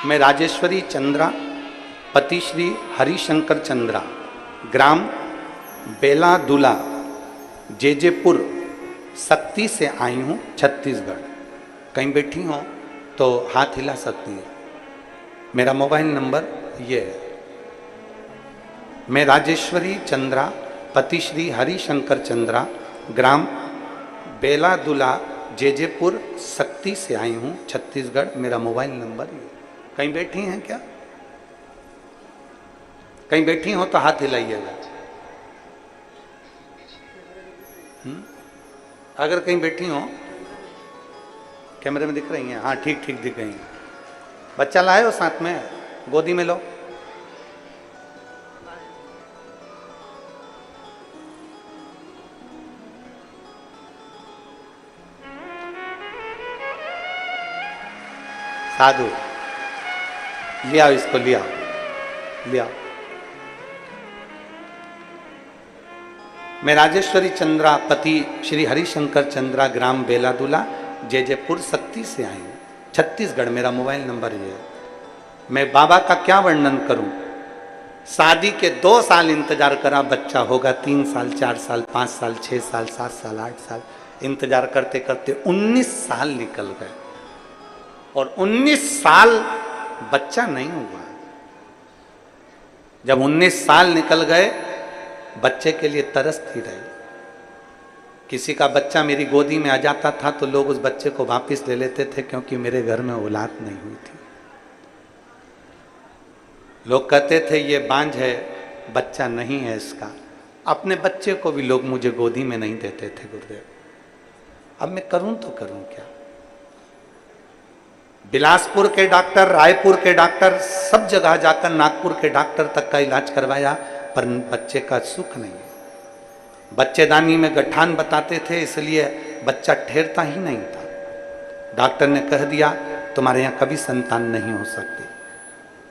मैं राजेश्वरी चंद्रा, पति श्री हरिशंकर चंद्रा, ग्राम बेलादुला, जेजेपुर, शक्ति से आई हूँ, छत्तीसगढ़। कहीं बैठी हो तो हाथ हिला सकती है। मेरा मोबाइल नंबर ये है। मैं राजेश्वरी चंद्रा, पति श्री हरिशंकर चंद्रा, ग्राम बेलादुला, जेजेपुर, शक्ति से आई हूँ, छत्तीसगढ़। मेरा मोबाइल नंबर ये। कहीं बैठी हैं क्या? कहीं बैठी हो तो हाथ हिलाइएगा। अगर कहीं बैठी हो, कैमरे में दिख रही हैं? हाँ, ठीक ठीक दिख रही हैं। बच्चा लाए हो साथ में? गोदी में लो। साधु, ले आओ इसको, ले आओ, ले आओ। मैं राजेश्वरी चंद्रा पति श्री हरिशंकर चंद्रा ग्राम बेलादुला जयपुर शक्ति से आई हूँ, छत्तीसगढ़। मेरा मोबाइल नंबर ये है। मैं बाबा का क्या वर्णन करूं। शादी के 2 साल इंतजार करा, बच्चा होगा 3 साल, 4 साल, 5 साल, 6 साल, 7 साल, 8 साल, इंतजार करते करते 19 साल निकल गए और 19 साल बच्चा नहीं हुआ। जब 19 साल निकल गए, बच्चे के लिए तरसती रही। किसी का बच्चा मेरी गोदी में आ जाता था तो लोग उस बच्चे को वापस ले लेते थे, क्योंकि मेरे घर में औलाद नहीं हुई थी। लोग कहते थे ये बांझ है, बच्चा नहीं है इसका। अपने बच्चे को भी लोग मुझे गोदी में नहीं देते थे गुरुदेव। अब मैं करूं तो करूं क्या। बिलासपुर के डॉक्टर, रायपुर के डॉक्टर, सब जगह जाकर नागपुर के डॉक्टर तक का इलाज करवाया, पर बच्चे का सुख नहीं। बच्चेदानी में गठान बताते थे, इसलिए बच्चा ठहरता ही नहीं था। डॉक्टर ने कह दिया तुम्हारे यहां कभी संतान नहीं हो सकती।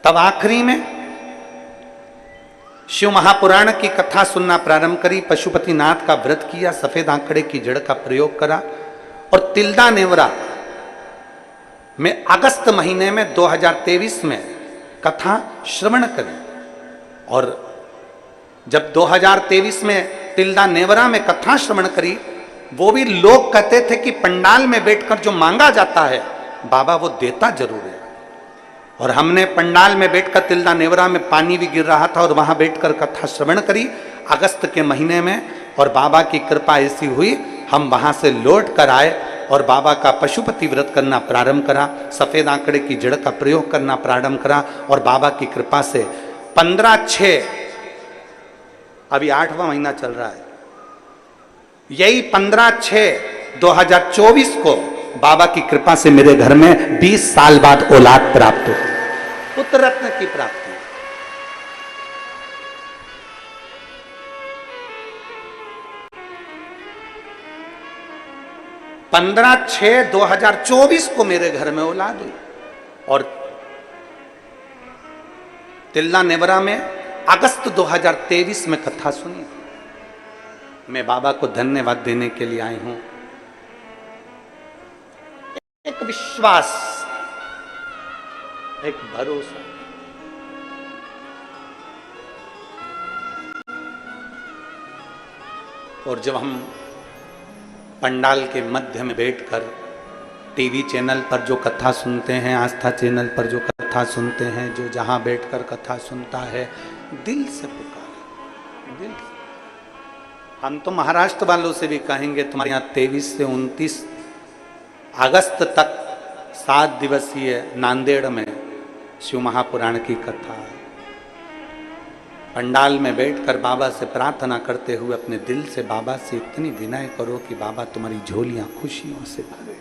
तब आखिरी में शिव महापुराण की कथा सुनना प्रारंभ करी, पशुपतिनाथ का व्रत किया, सफेद आंकड़े की जड़ का प्रयोग करा और तिल्दा नेवरा में अगस्त महीने में 2023 में कथा श्रवण करी। और जब 2023 में तिल्दा नेवरा में कथा श्रवण करी, वो भी लोग कहते थे कि पंडाल में बैठकर जो मांगा जाता है बाबा वो देता जरूर है। और हमने पंडाल में बैठकर तिल्दा नेवरा में पानी भी गिर रहा था और वहां बैठकर कथा श्रवण करी अगस्त के महीने में, और बाबा की कृपा ऐसी हुई हम वहां से लौट कर आए और बाबा का पशुपति व्रत करना प्रारंभ करा, सफेद आंकड़े की जड़ का प्रयोग करना प्रारंभ करा और बाबा की कृपा से 15/6, अभी 8वां महीना चल रहा है, यही 15/6/2024 को बाबा की कृपा से मेरे घर में 20 साल बाद औलाद प्राप्त हो, पुत्र रत्न की प्राप्ति। 15/6/2024 को मेरे घर में औलाद हुई। और तिल्दा नेवरा में अगस्त 2023 में कथा सुनी। मैं बाबा को धन्यवाद देने के लिए आई हूं। एक विश्वास, एक भरोसा, और जब हम पंडाल के मध्य में बैठकर टीवी चैनल पर जो कथा सुनते हैं, आस्था चैनल पर जो कथा सुनते हैं, जो जहां बैठकर कथा सुनता है, दिल से पुकारे, दिल से। हम तो महाराष्ट्र वालों से भी कहेंगे तुम्हारे यहाँ 23 से 29 अगस्त तक 7 दिवसीय नांदेड़ में शिव महापुराण की कथा है। पंडाल में बैठकर बाबा से प्रार्थना करते हुए अपने दिल से बाबा से इतनी विनय करो कि बाबा तुम्हारी झोलियां खुशियों से भरे।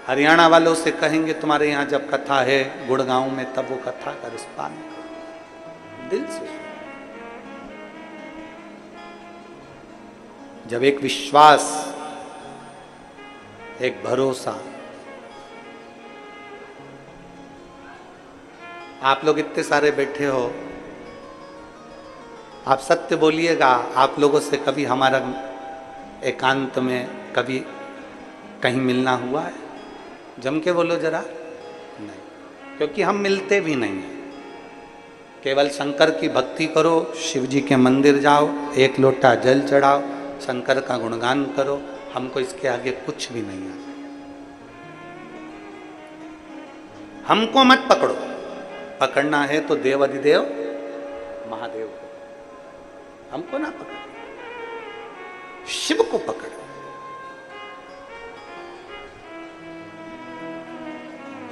हरियाणा वालों से कहेंगे तुम्हारे यहाँ जब कथा है गुड़गांव में, तब वो कथा का रिस्पान करो, दिल से। जब एक विश्वास, एक भरोसा, आप लोग इतने सारे बैठे हो, आप सत्य बोलिएगा, आप लोगों से कभी हमारा एकांत में कभी कहीं मिलना हुआ है? जम के बोलो जरा। नहीं, क्योंकि हम मिलते भी नहीं हैं। केवल शंकर की भक्ति करो, शिव जी के मंदिर जाओ, एक लोटा जल चढ़ाओ, शंकर का गुणगान करो, हमको इसके आगे कुछ भी नहीं आता। हमको मत पकड़ो, पकड़ना है तो देव अधिदेव महादेव को, हमको ना पकड़ो, शिव को पकड़ो।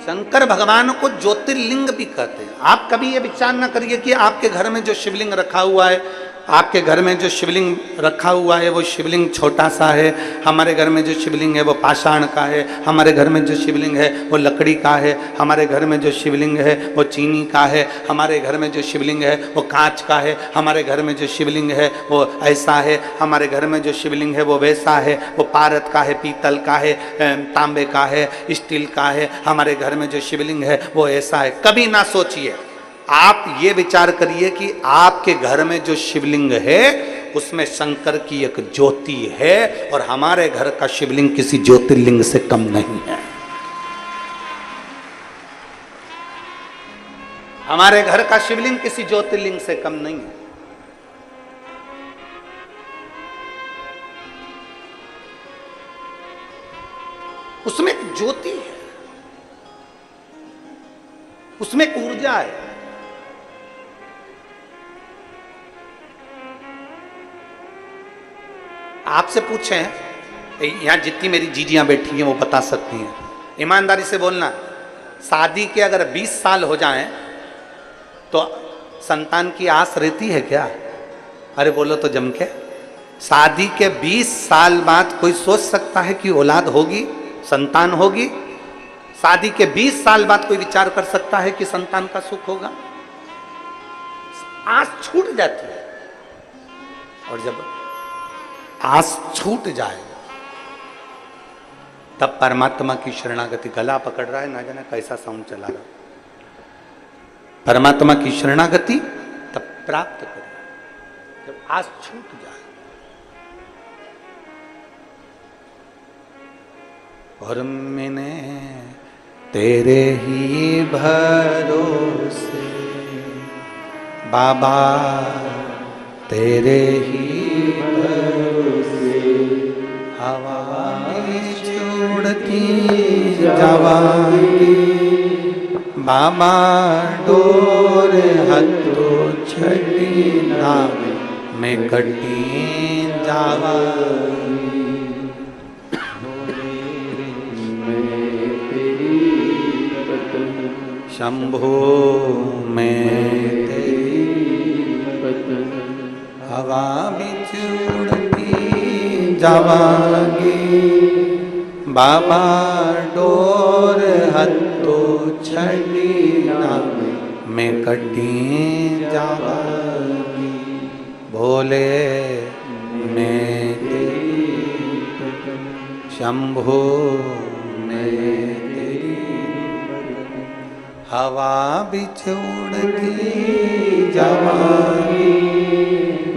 शंकर भगवान को ज्योतिर्लिंग भी कहते हैं। आप कभी ये विचार ना करिए कि आपके घर में जो शिवलिंग रखा हुआ है आपके घर में जो शिवलिंग रखा हुआ है वो शिवलिंग छोटा सा है, हमारे घर में जो शिवलिंग है वो पाषाण का है, हमारे घर में जो शिवलिंग है वो लकड़ी का है, हमारे घर में जो शिवलिंग है वो चीनी का है, हमारे घर में जो शिवलिंग है वो कांच का है, हमारे घर में जो शिवलिंग है वो ऐसा है, हमारे घर में जो शिवलिंग है वो वैसा है, वो पारद का है, पीतल का है, तांबे का है, स्टील का है, हमारे घर में जो शिवलिंग है वो ऐसा है। कभी ना सोचिए, आप ये विचार करिए कि आपके घर में जो शिवलिंग है उसमें शंकर की एक ज्योति है और हमारे घर का शिवलिंग किसी ज्योतिर्लिंग से कम नहीं है। हमारे घर का शिवलिंग किसी ज्योतिर्लिंग से कम नहीं है। उसमें एक ज्योति है, उसमें एक ऊर्जा है। आपसे पूछें, यहां जितनी मेरी जीजियां बैठी हैं वो बता सकती हैं, ईमानदारी से बोलना, शादी के अगर 20 साल हो जाएं तो संतान की आस रहती है क्या? अरे बोलो तो जम के। शादी के 20 साल बाद कोई सोच सकता है कि औलाद होगी, संतान होगी? शादी के 20 साल बाद कोई विचार कर सकता है कि संतान का सुख होगा? आस छूट जाती है। और जब आस छूट जाए तब परमात्मा की शरणागति, गला पकड़ रहा है, ना जाने कैसा साउंड चला रहा, परमात्मा की शरणागति तब प्राप्त करें जब आस छूट जाए। और मैंने तेरे ही भरोसे बाबा, तेरे ही हवा में उड़ती जावांगी बाबा, डोर हथो छड़ी नावे में कटी जावांगी। शंभो में हवा बिच उड़ती जावांगी बाबा, डोर हथो छड़ी नावे में कटी जावांगी। भोले में शंभो में हवा बिच उड़ती जावांगी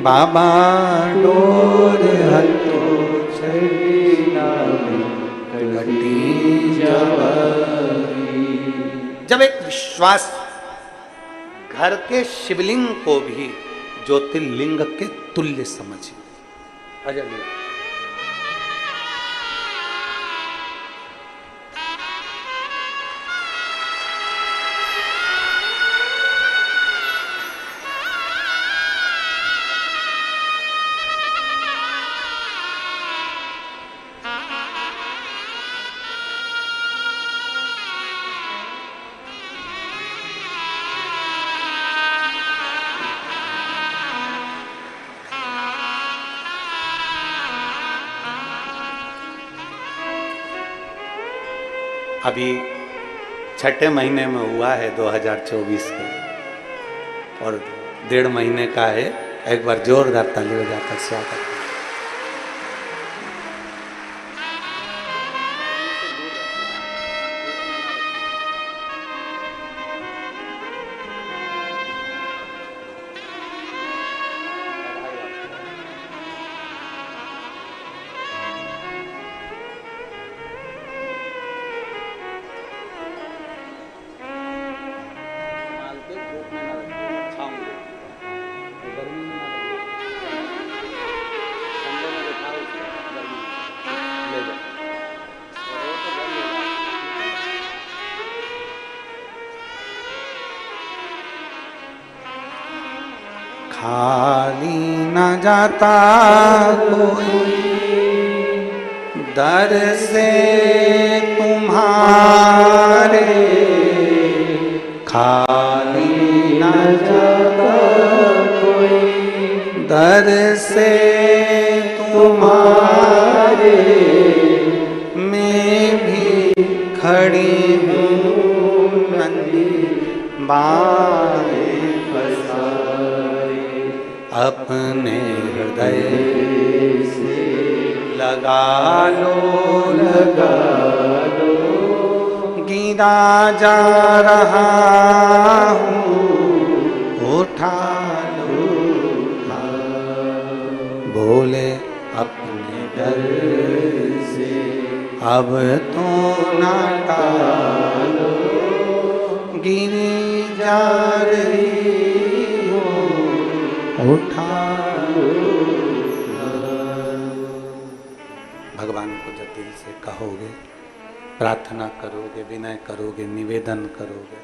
बाबा, डोर हथो छड़ी नावे कटी जावांगी। जब एक विश्वास घर के शिवलिंग को भी ज्योतिर्लिंग के तुल्य समझे। अजय अभी छठे महीने में हुआ है 2024 के, और 1.5 महीने का है। एक बार जोरदार ताली बजाकर स्वागत। खाली न जाता कोई दर से तुम्हारे, खाली न जाता कोई कर से तुम्हारे मैं भी खड़ी हूँ नंदी बाएं पसारे, अपने हृदय से लगा लो गिरा जा रहा हूँ उठा लो, बोले अपने दर से अब तो ना टालो, गिरी जा रही हो उठा लो। भगवान को जब दिल से कहोगे, प्रार्थना करोगे, विनय करोगे, निवेदन करोगे,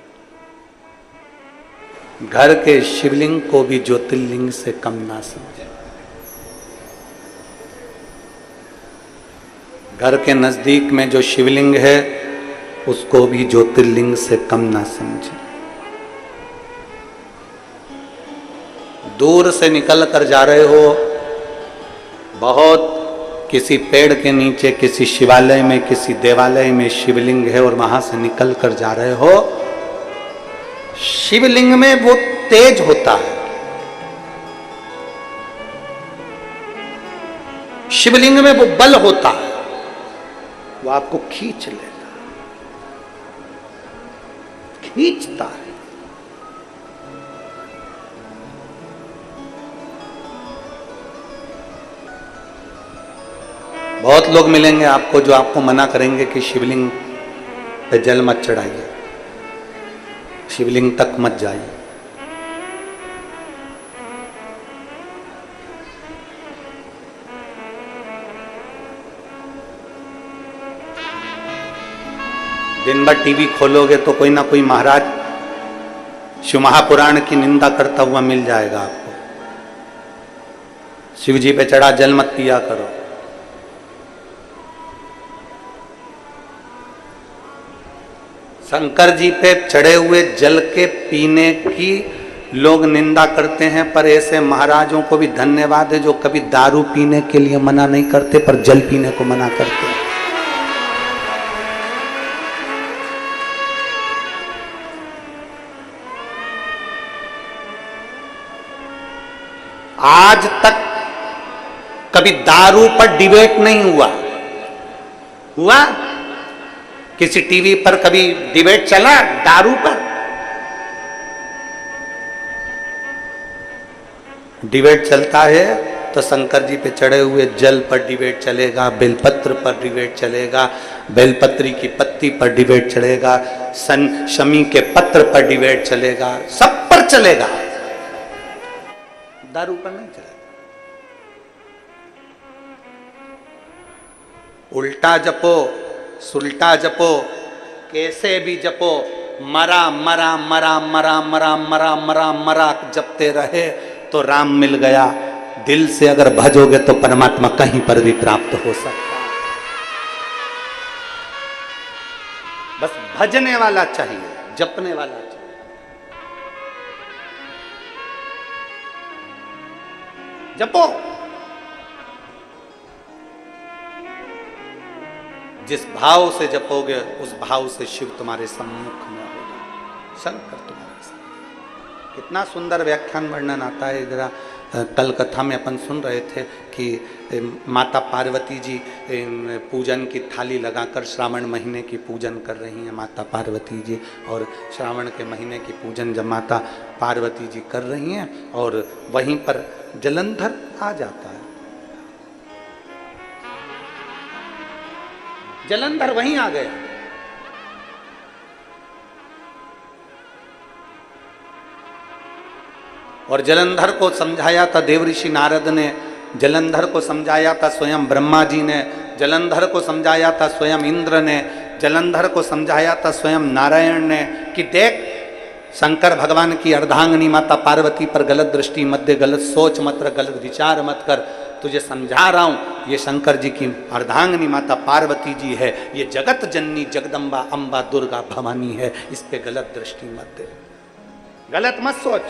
घर के शिवलिंग को भी ज्योतिर्लिंग से कम ना समझे। घर के नजदीक में जो शिवलिंग है उसको भी ज्योतिर्लिंग से कम ना समझे। दूर से निकल कर जा रहे हो, बहुत किसी पेड़ के नीचे, किसी शिवालय में, किसी देवालय में शिवलिंग है और वहां से निकल कर जा रहे हो, शिवलिंग में वो तेज होता है, शिवलिंग में वो बल होता है, वो आपको खींच लेता है, खींचता है। बहुत लोग मिलेंगे आपको जो आपको मना करेंगे कि शिवलिंग पे जल मत चढ़ाइए, शिवलिंग तक मत जाइए। दिन भर टीवी खोलोगे तो कोई ना कोई महाराज शिव महापुराण की निंदा करता हुआ मिल जाएगा आपको। शिव जी पे चढ़ा जल मत पिया करो। शंकर जी पे चढ़े हुए जल के पीने की लोग निंदा करते हैं, पर ऐसे महाराजों को भी धन्यवाद है जो कभी दारू पीने के लिए मना नहीं करते पर जल पीने को मना करते हैं। आज तक कभी दारू पर डिबेट नहीं हुआ? किसी टीवी पर कभी डिबेट चला दारू पर? डिबेट चलता है तो शंकर जी पे चढ़े हुए जल पर डिबेट चलेगा, बेलपत्र पर डिबेट चलेगा, बेलपत्री की पत्ती पर डिबेट चलेगा, शमी के पत्र पर डिबेट चलेगा, सब पर चलेगा, दारू पर नहीं चलेगा। उल्टा जपो, सुल्टा जपो, कैसे भी जपो, मरा मरा मरा मरा मरा मरा मरा मरा जपते रहे तो राम मिल गया। दिल से अगर भजोगे तो परमात्मा कहीं पर भी प्राप्त हो सकता है। बस भजने वाला चाहिए, जपने वाला चाहिए। जपो, जिस भाव से जपोगे उस भाव से शिव तुम्हारे सम्मुख में होगा, शंकर तुम्हारे साथ। कितना सुंदर व्याख्यान वर्णन आता है। जरा कल कथा में अपन सुन रहे थे कि माता पार्वती जी पूजन की थाली लगाकर श्रावण महीने की पूजन कर रही हैं माता पार्वती जी। और श्रावण के महीने की पूजन जब माता पार्वती जी कर रही हैं और वहीं पर जलंधर आ जाता है। जलंधर वहीं आ गया। और जलंधर को समझाया था देवऋषि नारद ने, जलंधर को समझाया था स्वयं ब्रह्मा जी ने, जलंधर को समझाया था स्वयं इंद्र ने, जलंधर को समझाया था स्वयं नारायण ने कि देख शंकर भगवान की अर्धांगिनी माता पार्वती पर गलत दृष्टि मत दे, गलत सोच मत रख, गलत विचार मत कर। तुझे समझा रहा हूं, ये शंकर जी की अर्धांगिनी माता पार्वती जी है, ये जगत जननी जगदम्बा अम्बा दुर्गा भवानी है, इस पे गलत दृष्टि मत दे, गलत मत सोच।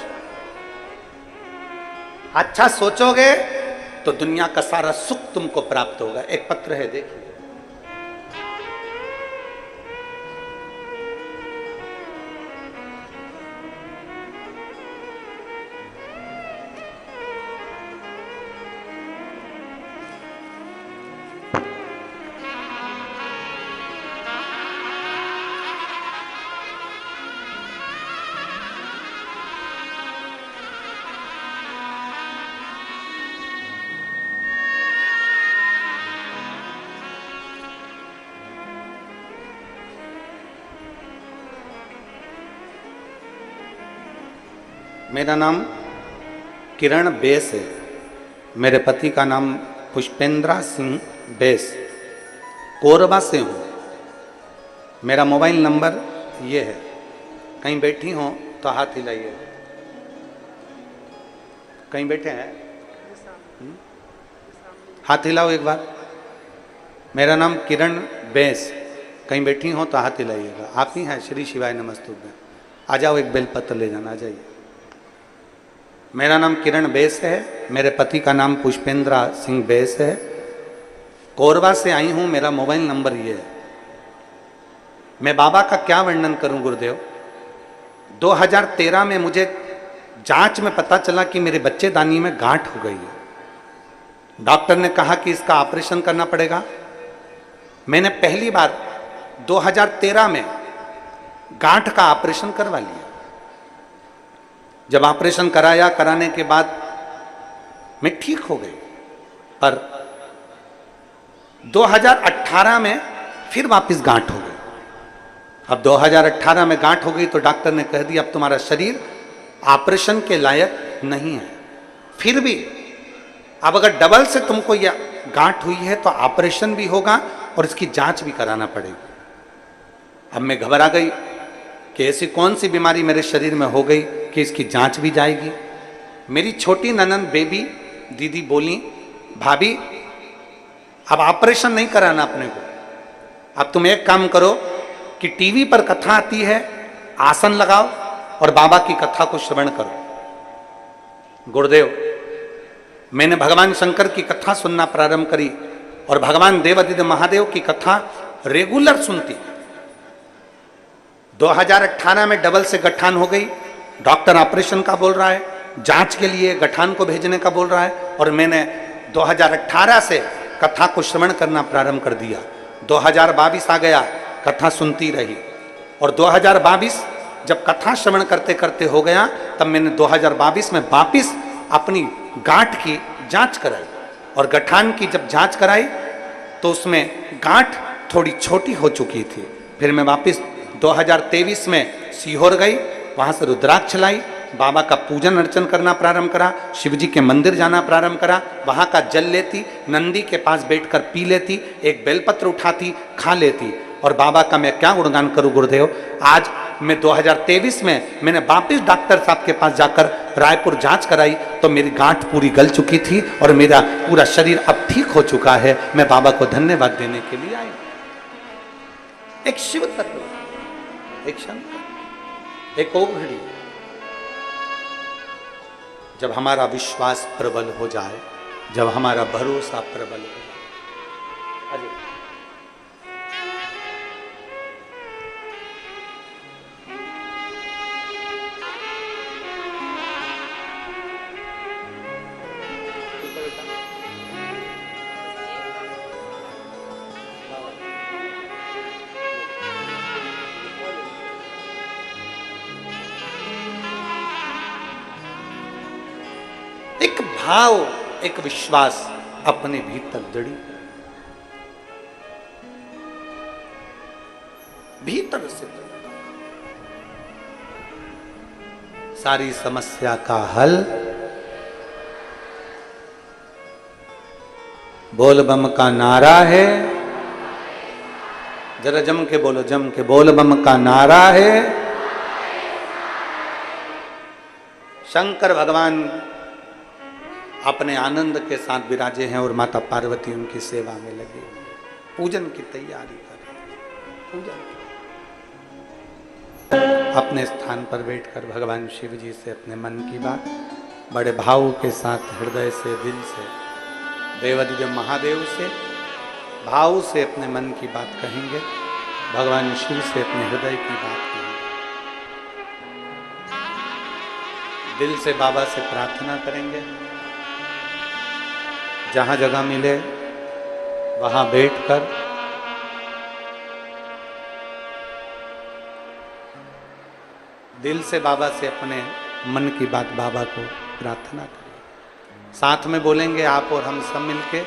अच्छा सोचोगे तो दुनिया का सारा सुख तुमको प्राप्त होगा। एक पत्र है, देखिए। मेरा नाम किरण बेस है। मेरे पति का नाम पुष्पेंद्रा सिंह बेस, कोरबा से हूँ। मेरा मोबाइल नंबर ये है। कहीं बैठी हो तो हाथ हिलाइए। कहीं बैठे हैं? हाथ हिलाओ एक बार। मेरा नाम किरण बेस। कहीं बैठी हो तो हाथ हिलाइएगा। आप ही हैं? श्री शिवाय नमस्तुभ्यं। आ जाओ, एक बेलपत्र ले जाना। आ जाइए। मेरा नाम किरण बेस है। मेरे पति का नाम पुष्पेंद्रा सिंह बेस है। कोरबा से आई हूँ। मेरा मोबाइल नंबर ये है। मैं बाबा का क्या वर्णन करूं गुरुदेव। 2013 में मुझे जांच में पता चला कि मेरे बच्चेदानी में गांठ हो गई है। डॉक्टर ने कहा कि इसका ऑपरेशन करना पड़ेगा। मैंने पहली बार 2013 में गांठ का ऑपरेशन करवा लिया। जब ऑपरेशन कराने के बाद मैं ठीक हो गई, पर 2018 में फिर वापस गांठ हो गई। अब 2018 में गांठ हो गई तो डॉक्टर ने कह दिया अब तुम्हारा शरीर ऑपरेशन के लायक नहीं है। फिर भी अब अगर डबल से तुमको यह गांठ हुई है तो ऑपरेशन भी होगा और इसकी जांच भी कराना पड़ेगी। अब मैं घबरा गई कि ऐसी कौन सी बीमारी मेरे शरीर में हो गई कि इसकी जांच भी जाएगी। मेरी छोटी ननंद बेबी दीदी बोली, भाभी अब ऑपरेशन नहीं कराना अपने को। अब तुम एक काम करो कि टीवी पर कथा आती है, आसन लगाओ और बाबा की कथा को श्रवण करो। गुरुदेव, मैंने भगवान शंकर की कथा सुनना प्रारंभ करी और भगवान देवादिदेव महादेव की कथा रेगुलर सुनती। 2018 में डबल से गठान हो गई। डॉक्टर ऑपरेशन का बोल रहा है, जांच के लिए गठान को भेजने का बोल रहा है, और मैंने 2018 से कथा को श्रवण करना प्रारंभ कर दिया। 2022 आ गया, कथा सुनती रही, और 2022 जब कथा श्रवण करते करते हो गया तब मैंने 2022 में वापिस अपनी गांठ की जांच कराई। और गठान की जब जांच कराई तो उसमें गांठ थोड़ी छोटी हो चुकी थी। फिर मैं वापिस 2023 में सीहोर गई, वहाँ से रुद्राक्ष लाई, बाबा का पूजन अर्चन करना प्रारंभ करा, शिव जी के मंदिर जाना प्रारंभ करा, वहाँ का जल लेती, नंदी के पास बैठकर पी लेती, एक बेलपत्र उठाती, खा लेती। और बाबा का मैं क्या गुणगान करूँ गुरुदेव। आज मैं 2023 में मैंने वापिस डॉक्टर साहब के पास जाकर रायपुर जांच कराई तो मेरी गांठ पूरी गल चुकी थी और मेरा पूरा शरीर अब ठीक हो चुका है। मैं बाबा को धन्यवाद देने के लिए आई। एक शिव तत्व, एक शंकर, एक ओघड़ी। जब हमारा विश्वास प्रबल हो जाए, जब हमारा भरोसा प्रबल हो जाए। एक भाव, एक विश्वास अपने भीतर दृढ़ी, भीतर से सारी समस्या का हल बोल बम का नारा है। जरा जम के बोलो, जम के बोल बम का नारा है। शंकर भगवान अपने आनंद के साथ विराजे हैं और माता पार्वती उनकी सेवा में लगे, पूजन की तैयारी कर रहे। पूजन अपने स्थान पर बैठकर भगवान शिव जी से अपने मन की बात बड़े भाव के साथ हृदय से, दिल से, देवाधिदेव महादेव से भाव से अपने मन की बात कहेंगे, भगवान शिव से अपने हृदय की बात कहेंगे, दिल से बाबा से प्रार्थना करेंगे। जहां जगह मिले वहां बैठकर दिल से बाबा से अपने मन की बात बाबा को प्रार्थना करें। साथ में बोलेंगे आप और हम सब मिलके,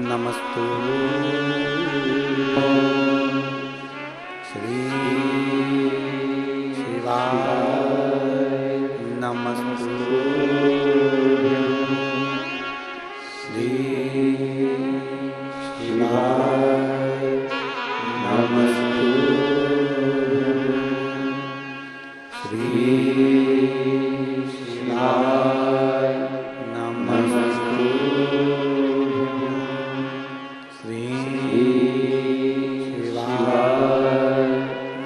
नमस्तु श्री शिवाय नमस्तु श्री शिवाय नमस्तु श्री शिवाय नमस्तु श्री शिवाय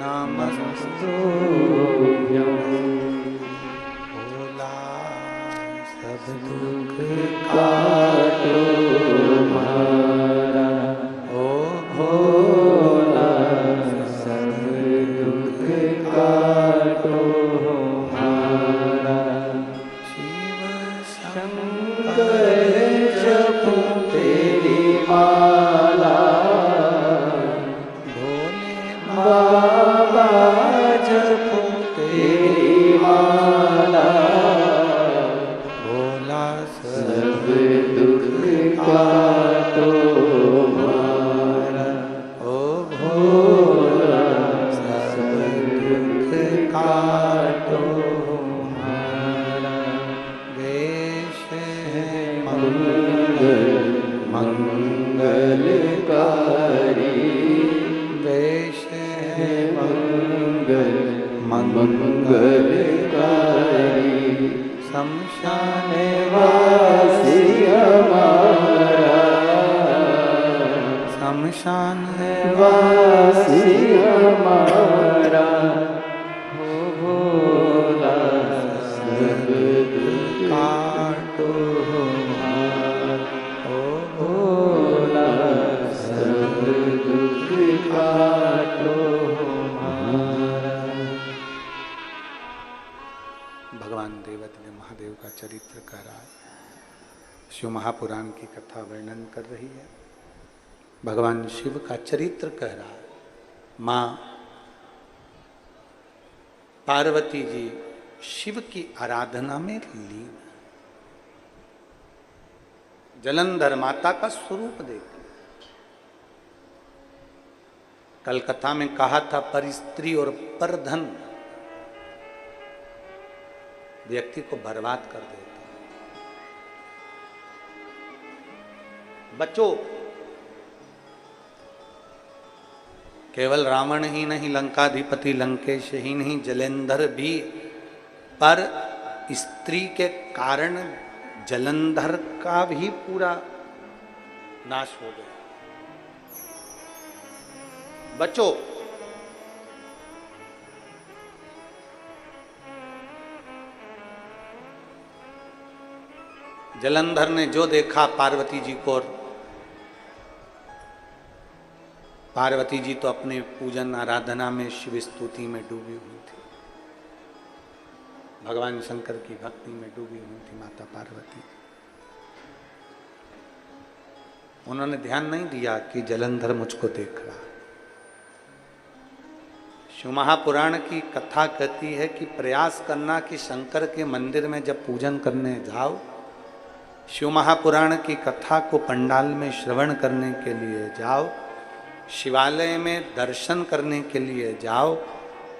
नमस्तु भोला सब दुख काटो हमारा, ओ भोला सब दुख काटो हमारा, शिव शंकर जपो तेरी माला, भोले बाबा जपो तेरी माला, भोला सब दुख काटो हमारा, ओ भोला सब दुख काटो हमारा, वेश है मंगलकारी, वेश है मंगलकारी, शमशान वासी हमारा, शमशान वासी हमारा, हो भोला सब दुख काटो हमारा, ओ भोला सब दुख काटो हमारा। भगवान देवाधिदेव महादेव का चरित्र कह रहा है, शिव महापुराण की कथा वर्णन कर रही है, भगवान शिव का चरित्र कह रहा है। मां पार्वती जी शिव की आराधना में लीन, जलंधर माता का स्वरूप देख, कल कथा में कहा था पर स्त्री और पर धन व्यक्ति को बर्बाद कर देता। बच्चों, केवल रावण ही नहीं, लंकाधिपति लंकेश ही नहीं, जलेंधर भी पर स्त्री के कारण जलंधर का भी पूरा नाश हो गया। बच्चों, जलंधर ने जो देखा पार्वती जी को, पार्वती जी तो अपने पूजन आराधना में शिव स्तुति में डूबी हुई थी, भगवान शंकर की भक्ति में डूबी हुई थी माता पार्वती। उन्होंने ध्यान नहीं दिया कि जलंधर मुझको देख रहा। शिव महापुराण की कथा कहती है कि प्रयास करना कि शंकर के मंदिर में जब पूजन करने जाओ, शिव महापुराण की कथा को पंडाल में श्रवण करने के लिए जाओ, शिवालय में दर्शन करने के लिए जाओ,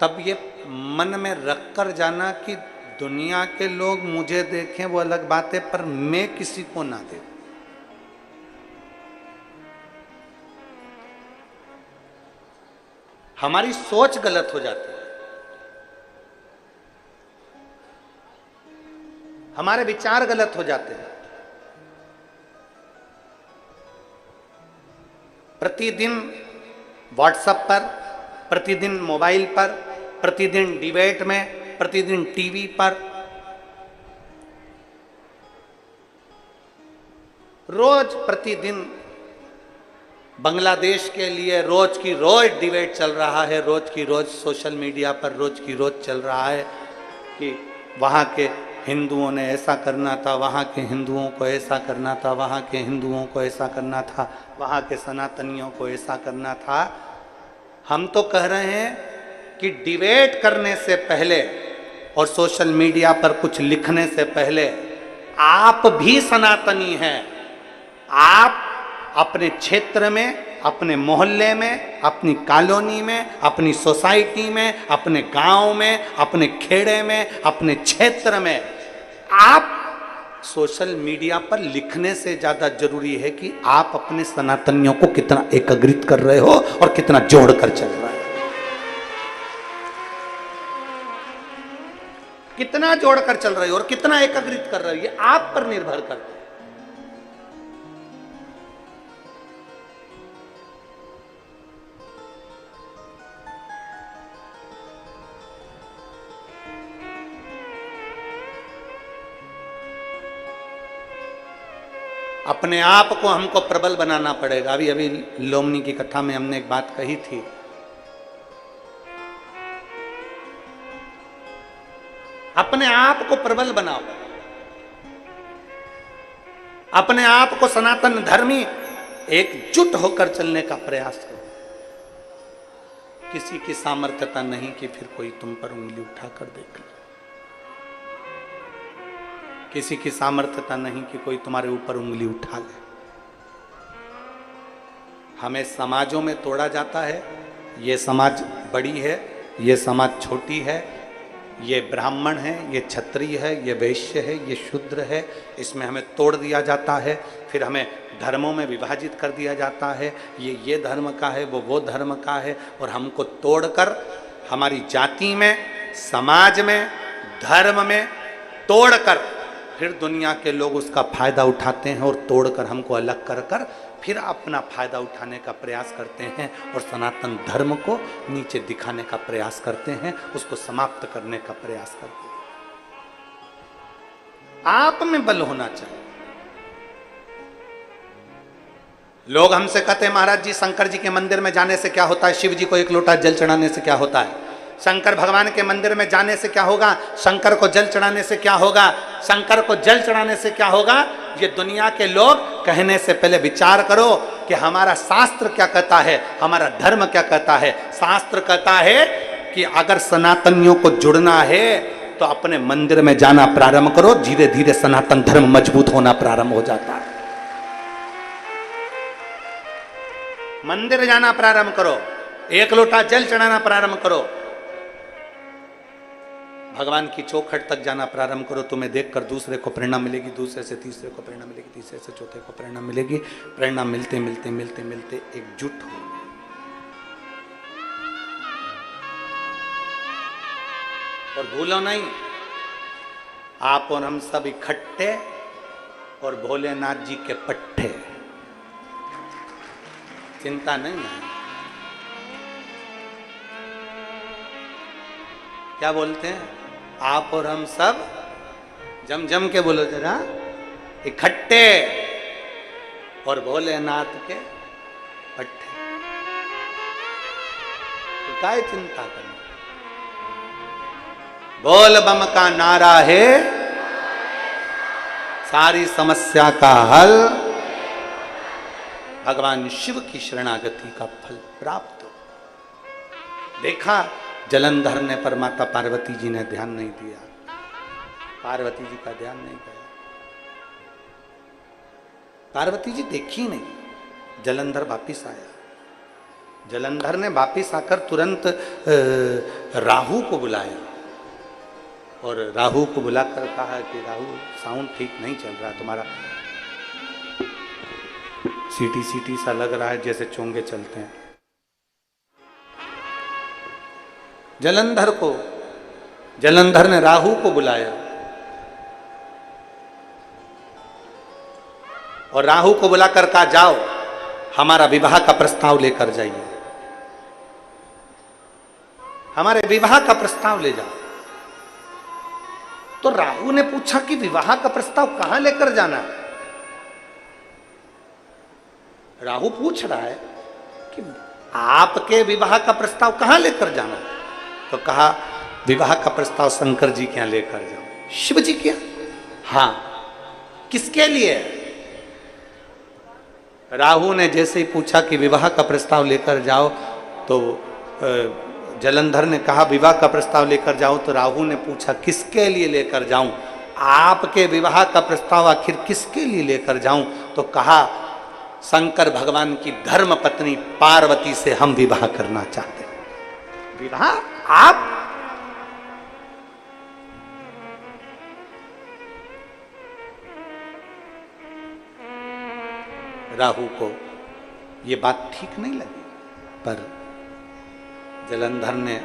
तब ये मन में रख कर जाना कि दुनिया के लोग मुझे देखें वो अलग बात है, पर मैं किसी को ना देखूं। हमारी सोच गलत हो जाती है, हमारे विचार गलत हो जाते हैं। प्रतिदिन व्हाट्सएप पर, प्रतिदिन मोबाइल पर, प्रतिदिन डिबेट में, प्रतिदिन टीवी पर, रोज प्रतिदिन बांग्लादेश के लिए रोज की रोज डिबेट चल रहा है, रोज की रोज सोशल मीडिया पर रोज की रोज चल रहा है कि वहाँ के हिंदुओं ने ऐसा करना था, वहाँ के हिंदुओं को ऐसा करना था, वहाँ के हिंदुओं को ऐसा करना था, वहाँ के सनातनियों को ऐसा करना था। हम तो कह रहे हैं कि डिबेट करने से पहले और सोशल मीडिया पर कुछ लिखने से पहले आप भी सनातनी हैं। आप अपने क्षेत्र में, अपने मोहल्ले में, अपनी कॉलोनी में, अपनी सोसाइटी में, अपने गांव में, अपने खेड़े में, अपने क्षेत्र में, आप सोशल मीडिया पर लिखने से ज्यादा जरूरी है कि आप अपने सनातनियों को कितना एकीकृत कर रहे हो और कितना जोड़कर चल रहा है, कितना जोड़कर चल रहे हो और कितना एकीकृत कर रहे हो, ये आप पर निर्भर करता है। अपने आप को हमको प्रबल बनाना पड़ेगा। अभी अभी लोमनी की कथा में हमने एक बात कही थी, अपने आप को प्रबल बनाओ, अपने आप को सनातन धर्मी एकजुट होकर चलने का प्रयास करो। किसी की सामर्थ्यता नहीं कि फिर कोई तुम पर उंगली उठाकर देख ले, किसी की सामर्थ्यता नहीं कि कोई तुम्हारे ऊपर उंगली उठा ले। हमें समाजों में तोड़ा जाता है, ये समाज बड़ी है, ये समाज छोटी है, ये ब्राह्मण है, ये क्षत्रिय है, ये वैश्य है, ये शूद्र है, इसमें हमें तोड़ दिया जाता है। फिर हमें धर्मों में विभाजित कर दिया जाता है, ये धर्म का है, वो धर्म का है, और हमको तोड़कर हमारी जाति में, समाज में, धर्म में तोड़कर फिर दुनिया के लोग उसका फायदा उठाते हैं और तोड़कर हमको अलग कर कर फिर अपना फायदा उठाने का प्रयास करते हैं और सनातन धर्म को नीचे दिखाने का प्रयास करते हैं, उसको समाप्त करने का प्रयास करते हैं। आप में बल होना चाहिए। लोग हमसे कहते हैं महाराज जी शंकर जी के मंदिर में जाने से क्या होता है, शिव जी को एक लोटा जल चढ़ाने से क्या होता है, शंकर भगवान के मंदिर में जाने से क्या होगा, शंकर को जल चढ़ाने से क्या होगा, शंकर को जल चढ़ाने से क्या होगा। ये दुनिया के लोग कहने से पहले विचार करो कि हमारा शास्त्र क्या कहता है, हमारा धर्म क्या कहता है। शास्त्र कहता है कि अगर सनातनियों को जुड़ना है तो अपने मंदिर में जाना प्रारंभ करो, धीरे धीरे सनातन धर्म मजबूत होना प्रारंभ हो जाता है। मंदिर जाना प्रारंभ करो, एक लोटा जल चढ़ाना प्रारंभ करो, भगवान की चौखट तक जाना प्रारंभ करो। तुम्हें देखकर दूसरे को प्रेरणा मिलेगी, दूसरे से तीसरे को प्रेरणा मिलेगी, तीसरे से चौथे को प्रेरणा मिलेगी। प्रेरणा मिलते मिलते मिलते मिलते एकजुट हो। और भूलो नहीं, आप और हम सब इकट्ठे और भोलेनाथ जी के पट्टे। चिंता नहीं है। क्या बोलते हैं, आप और हम सब, जम जम के बोलो जरा, इकट्ठे और भोलेनाथ के पट्टे। तो काय चिंता करना, बोल बम का नारा है सारी समस्या का हल, भगवान शिव की शरणागति का फल प्राप्त हो। देखा जलंधर ने पर माता पार्वती जी ने ध्यान नहीं दिया, पार्वती जी का ध्यान नहीं गया, पार्वती जी देखी नहीं। जलंधर वापिस आया, जलंधर ने वापिस आकर तुरंत राहु को बुलाया। और राहु को बुलाकर कहा कि राहु, साउंड ठीक नहीं चल रहा तुम्हारा, सीटी सीटी सा लग रहा है जैसे चोंगे चलते हैं। जलंधर ने राहु को बुलाया और राहु को बुलाकर कहा, जाओ हमारा विवाह का प्रस्ताव लेकर जाइए, हमारे विवाह का प्रस्ताव ले जाओ। तो राहु ने पूछा कि विवाह का प्रस्ताव कहां लेकर जाना है? राहु पूछ रहा है कि आपके विवाह का प्रस्ताव कहां लेकर जाना है? तो कहा, विवाह का प्रस्ताव शंकर जी के यहां लेकर जाओ। शिव जी के यहां? हां। किसके लिए? राहु ने जैसे ही पूछा कि विवाह का प्रस्ताव लेकर जाओ, तो जलंधर ने कहा विवाह का प्रस्ताव लेकर जाओ। तो राहु ने पूछा किसके लिए लेकर जाऊं? आपके विवाह का प्रस्ताव आखिर किसके लिए लेकर जाऊं? तो कहा, शंकर भगवान की धर्म पत्नी पार्वती से हम विवाह करना चाहते हैं। विवाह? आप? राहु को ये बात ठीक नहीं लगी, पर जलंधर ने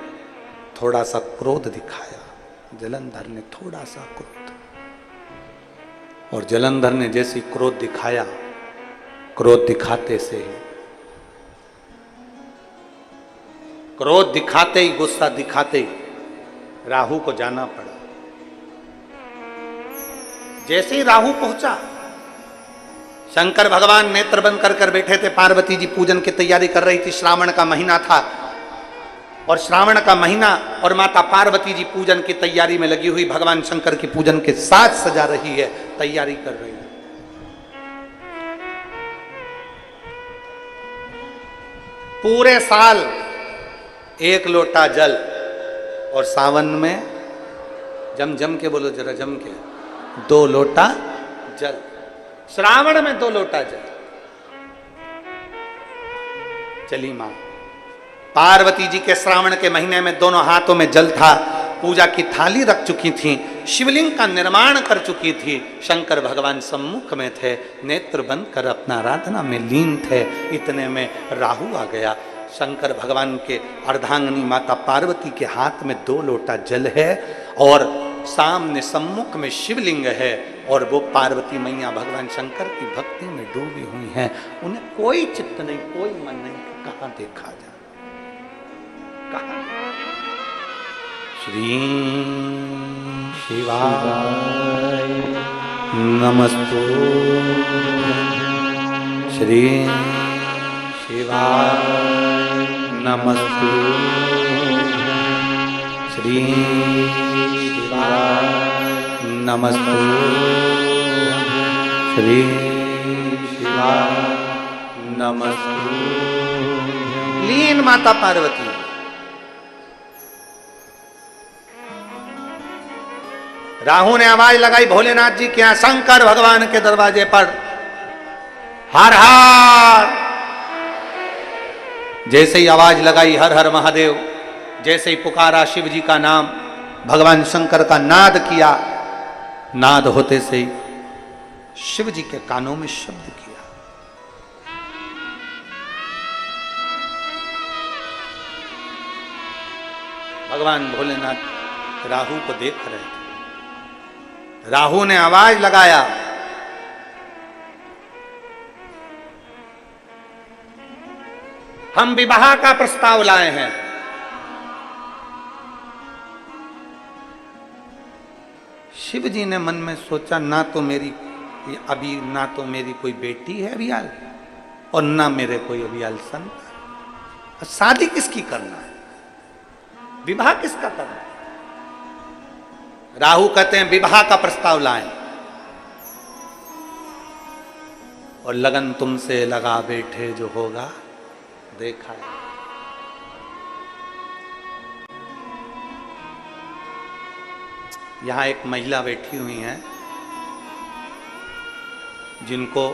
थोड़ा सा क्रोध दिखाया। जलंधर ने थोड़ा सा क्रोध, और जलंधर ने जैसे क्रोध दिखाया, क्रोध दिखाते से ही, क्रोध दिखाते ही, गुस्सा दिखाते ही राहु को जाना पड़ा। जैसे ही राहु पहुंचा, शंकर भगवान नेत्र बंद कर बैठे थे। पार्वती जी पूजन की तैयारी कर रही थी। श्रावण का महीना था और श्रावण का महीना और माता पार्वती जी पूजन की तैयारी में लगी हुई भगवान शंकर की पूजन के साथ सजा रही है, तैयारी कर रही है। पूरे साल एक लोटा जल, और सावन में जम के बोलो जरा, जम के 2 लोटा जल। श्रावण में 2 लोटा जल। चली मां पार्वती जी के श्रावण के महीने में दोनों हाथों में जल था। पूजा की थाली रख चुकी थी, शिवलिंग का निर्माण कर चुकी थी। शंकर भगवान सम्मुख में थे, नेत्र बंद कर अपना आराधना में लीन थे। इतने में राहु आ गया। शंकर भगवान के अर्धांगिनी माता पार्वती के हाथ में 2 लोटा जल है और सामने सम्मुख में शिवलिंग है, और वो पार्वती मैया भगवान शंकर की भक्ति में डूबी हुई हैं। उन्हें कोई चित्त नहीं, कोई मन नहीं कि कहां देखा जाए, कहां। श्री शिवाय नमस्तु, श्री शिवाय नमस्तु, श्री शिवाय नमस्तु, श्री शिवाय नमस्तु। लीन माता पार्वती। राहु ने आवाज लगाई भोलेनाथ जी के यहां, शंकर भगवान के दरवाजे पर, हर हर। जैसे ही आवाज लगाई हर हर महादेव, जैसे ही पुकारा शिव जी का नाम, भगवान शंकर का नाद किया, नाद होते से ही शिव जी के कानों में शब्द किया। भगवान भोलेनाथ राहु को देख रहे थे। राहु ने आवाज लगाया, हम विवाह का प्रस्ताव लाए हैं। शिव जी ने मन में सोचा, ना तो मेरी अभी, ना तो मेरी कोई बेटी है अभियाल, और ना मेरे कोई अभियाल संतान। शादी किसकी करना है, विवाह किसका करना है? राहु कहते हैं विवाह का प्रस्ताव लाएं, और लगन तुमसे लगा बैठे जो होगा देखा है। यहां एक महिला बैठी हुई हैं जिनको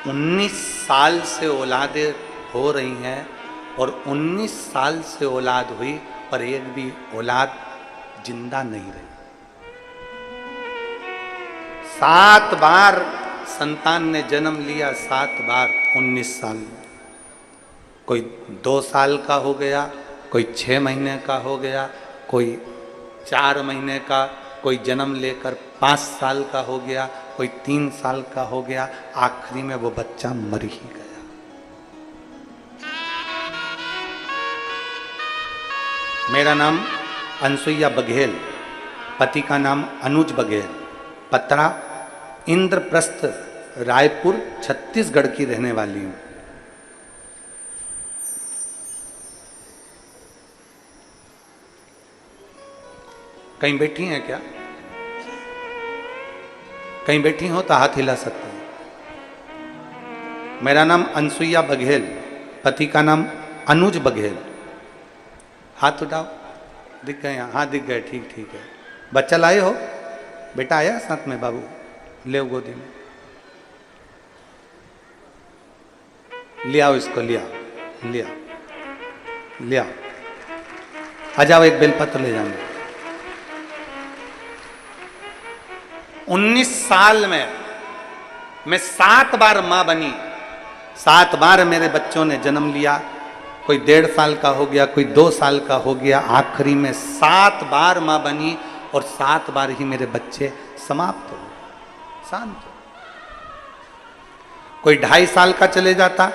19 साल से औलादें हो रही हैं, और 19 साल से औलाद हुई पर एक भी औलाद जिंदा नहीं रही। 7 बार संतान ने जन्म लिया, 7 बार 19 साल में। कोई 2 साल का हो गया, कोई 6 महीने का हो गया, कोई 4 महीने का, कोई जन्म लेकर 5 साल का हो गया, कोई 3 साल का हो गया, आखिरी में वो बच्चा मर ही गया। मेरा नाम अनसुईया बघेल, पति का नाम अनुज बघेल, पत्रा इंद्रप्रस्थ, रायपुर, छत्तीसगढ़ की रहने वाली हूं। कहीं बैठी हैं क्या? कहीं बैठी हो तो हाथ हिला सकते हैं। मेरा नाम अनसुईया बघेल, पति का नाम अनुज बघेल। हाथ उठाओ, दिख गए? हाँ दिख गए, ठीक ठीक है। बच्चा लाए हो? बेटा आया साथ में? बाबू ले गोदी में, ले आओ इसको, ले आओ, ले आओ, ले आओ। आ जाओ, एक बेलपत्र ले जाना। 19 साल में मैं 7 बार मां बनी, 7 बार मेरे बच्चों ने जन्म लिया। कोई 1.5 साल का हो गया, कोई 2 साल का हो गया, आखिरी में 7 बार मां बनी और 7 बार ही मेरे बच्चे समाप्त हो, शांत हो। कोई 2.5 साल का चले जाता,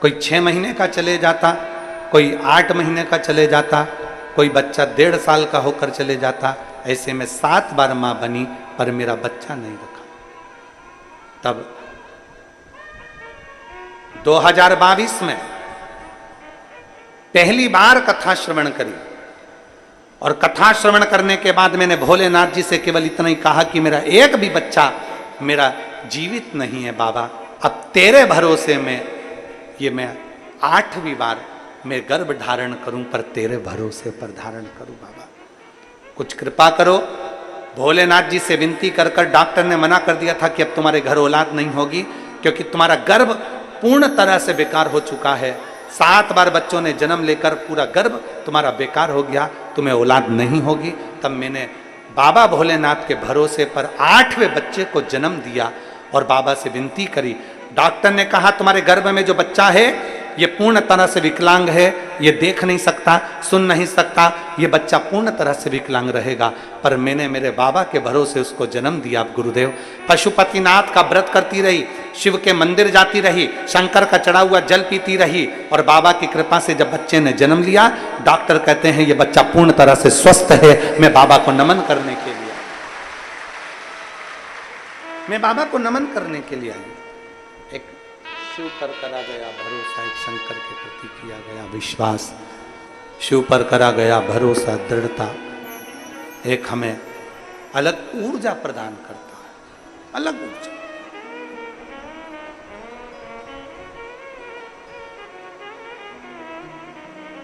कोई 6 महीने का चले जाता, कोई 8 महीने का चले जाता, कोई बच्चा 1.5 साल का होकर चले जाता। ऐसे में 7 बार मां बनी पर मेरा बच्चा नहीं रखा। तब 2022 में पहली बार कथा श्रवण करी और कथा श्रवण करने के बाद मैंने भोलेनाथ जी से केवल इतना ही कहा कि मेरा एक भी बच्चा मेरा जीवित नहीं है बाबा, अब तेरे भरोसे में ये मैं 8वीं बार मैं गर्भ धारण करूं, पर तेरे भरोसे पर धारण करूं बाबा, कुछ कृपा करो। भोलेनाथ जी से विनती कर कर डॉक्टर ने मना कर दिया था कि अब तुम्हारे घर औलाद नहीं होगी, क्योंकि तुम्हारा गर्भ पूर्ण तरह से बेकार हो चुका है। 7 बार बच्चों ने जन्म लेकर पूरा गर्भ तुम्हारा बेकार हो गया, तुम्हें औलाद नहीं होगी। तब मैंने बाबा भोलेनाथ के भरोसे पर 8वें बच्चे को जन्म दिया और बाबा से विनती करी। डॉक्टर ने कहा तुम्हारे गर्भ में जो बच्चा है ये पूर्ण तरह से विकलांग है, ये देख नहीं सकता, सुन नहीं सकता, ये बच्चा पूर्ण तरह से विकलांग रहेगा। पर मैंने मेरे बाबा के भरोसे उसको जन्म दिया। गुरुदेव, पशुपतिनाथ का व्रत करती रही, शिव के मंदिर जाती रही, शंकर का चढ़ा हुआ जल पीती रही और बाबा की कृपा से जब बच्चे ने जन्म लिया, डॉक्टर कहते हैं ये बच्चा पूर्ण तरह से स्वस्थ है। मैं बाबा को नमन करने के लिए, मैं बाबा को नमन करने के लिए आई। एक शिव पर करा गया भरोसा, एक शंकर के प्रति किया गया विश्वास, शिव पर करा गया भरोसा, दृढ़ता एक हमें अलग ऊर्जा प्रदान करता है, अलग ऊर्जा।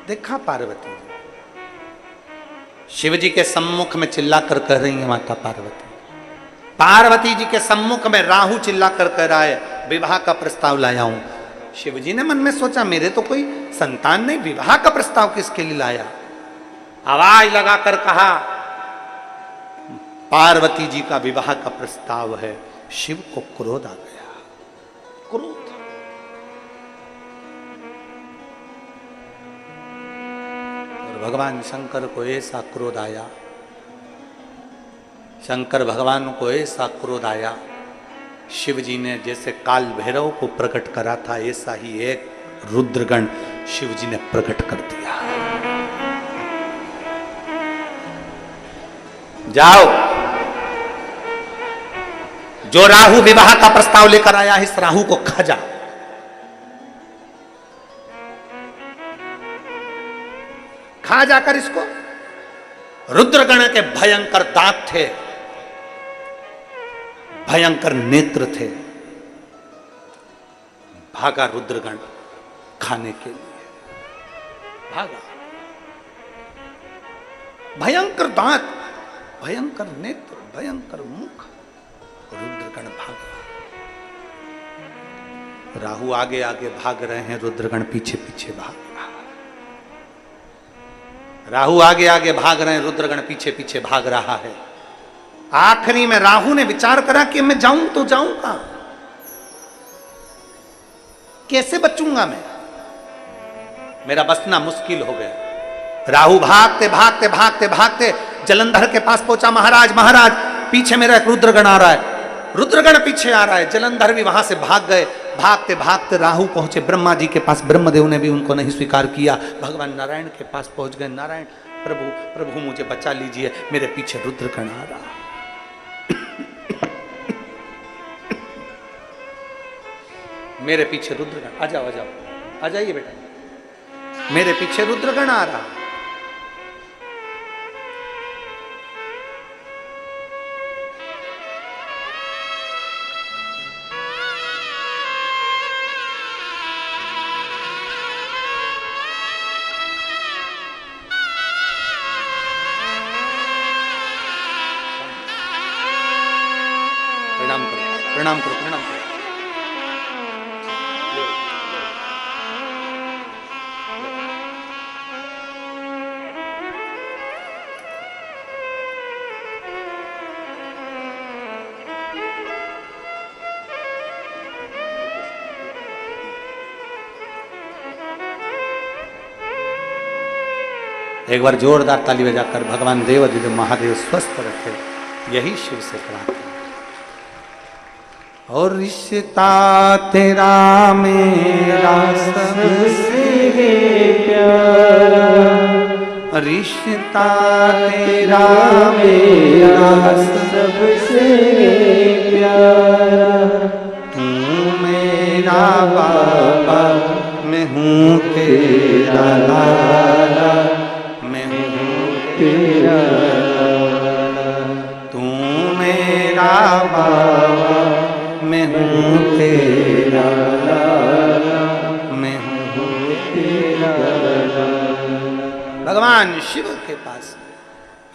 देखा पार्वती शिव जी के सम्मुख में चिल्ला कर कह रही है, माता पार्वती, पार्वती जी के सम्मुख में राहु चिल्ला कर कह रहा है विवाह का प्रस्ताव लाया हूं। शिव जी ने मन में सोचा मेरे तो कोई संतान नहीं, विवाह का प्रस्ताव किसके लिए लाया? आवाज लगाकर कहा पार्वती जी का विवाह का प्रस्ताव है। शिव को क्रोध आ गया, क्रोध। और भगवान शंकर को ऐसा क्रोध आया, शंकर भगवान को ऐसा क्रोध आया, शिव जी ने जैसे काल भैरव को प्रकट करा था ऐसा ही एक रुद्रगण शिव जी ने प्रकट कर दिया। जाओ, जो राहु विवाह का प्रस्ताव लेकर आया है इस राहु को खा जा। खा जाकर इसको। रुद्रगण के भयंकर दांत थे, भयंकर नेत्र थे। भागा रुद्रगण खाने के लिए, भागा। भयंकर दांत, भयंकर नेत्र, भयंकर मुख, रुद्रगण भागा। राहु आगे आगे भाग रहे हैं, रुद्रगण पीछे पीछे भाग रहा। राहु आगे आगे भाग रहे हैं, रुद्रगण पीछे पीछे भाग रहा है। आखिरी में राहु ने विचार करा कि मैं जाऊं तो जाऊं कहां, कैसे बचूंगा मैं, मेरा बचना मुश्किल हो गया। राहु भागते भागते भागते भागते जलंधर के पास पहुंचा। महाराज महाराज पीछे मेरा एक रुद्रगण आ रहा है, रुद्रगण पीछे आ रहा है। जलंधर भी वहां से भाग गए। भागते भागते राहु पहुंचे ब्रह्मा जी के पास। ब्रह्मदेव ने भी उनको नहीं स्वीकार किया। भगवान नारायण के पास पहुंच गए। नारायण प्रभु प्रभु मुझे बचा लीजिए, मेरे पीछे रुद्रगण आ रहा। मेरे पीछे रुद्रगण, आ जाओ आ जाओ, आ जाइए बेटा, मेरे पीछे रुद्रगण आ रहा। प्रणाम करो प्रणाम करो प्रणाम करो। एक बार जोरदार ताली बजाकर भगवान देवाधिदेव महादेव स्वस्थ रखे, यही शिव से प्रार्थना। और रिश्ता तेरा मेरा सबसे प्यारा, रिश्ता तेरा मेरा सबसे प्यारा, तू मेरा बाबा मैं हूँ तेरा लाला, मैं हूँ तेरा लाला, तू मेरा बाबा मैं हूँ तेरा लाला, मैं हूँ तेरा लाला। भगवान शिव के पास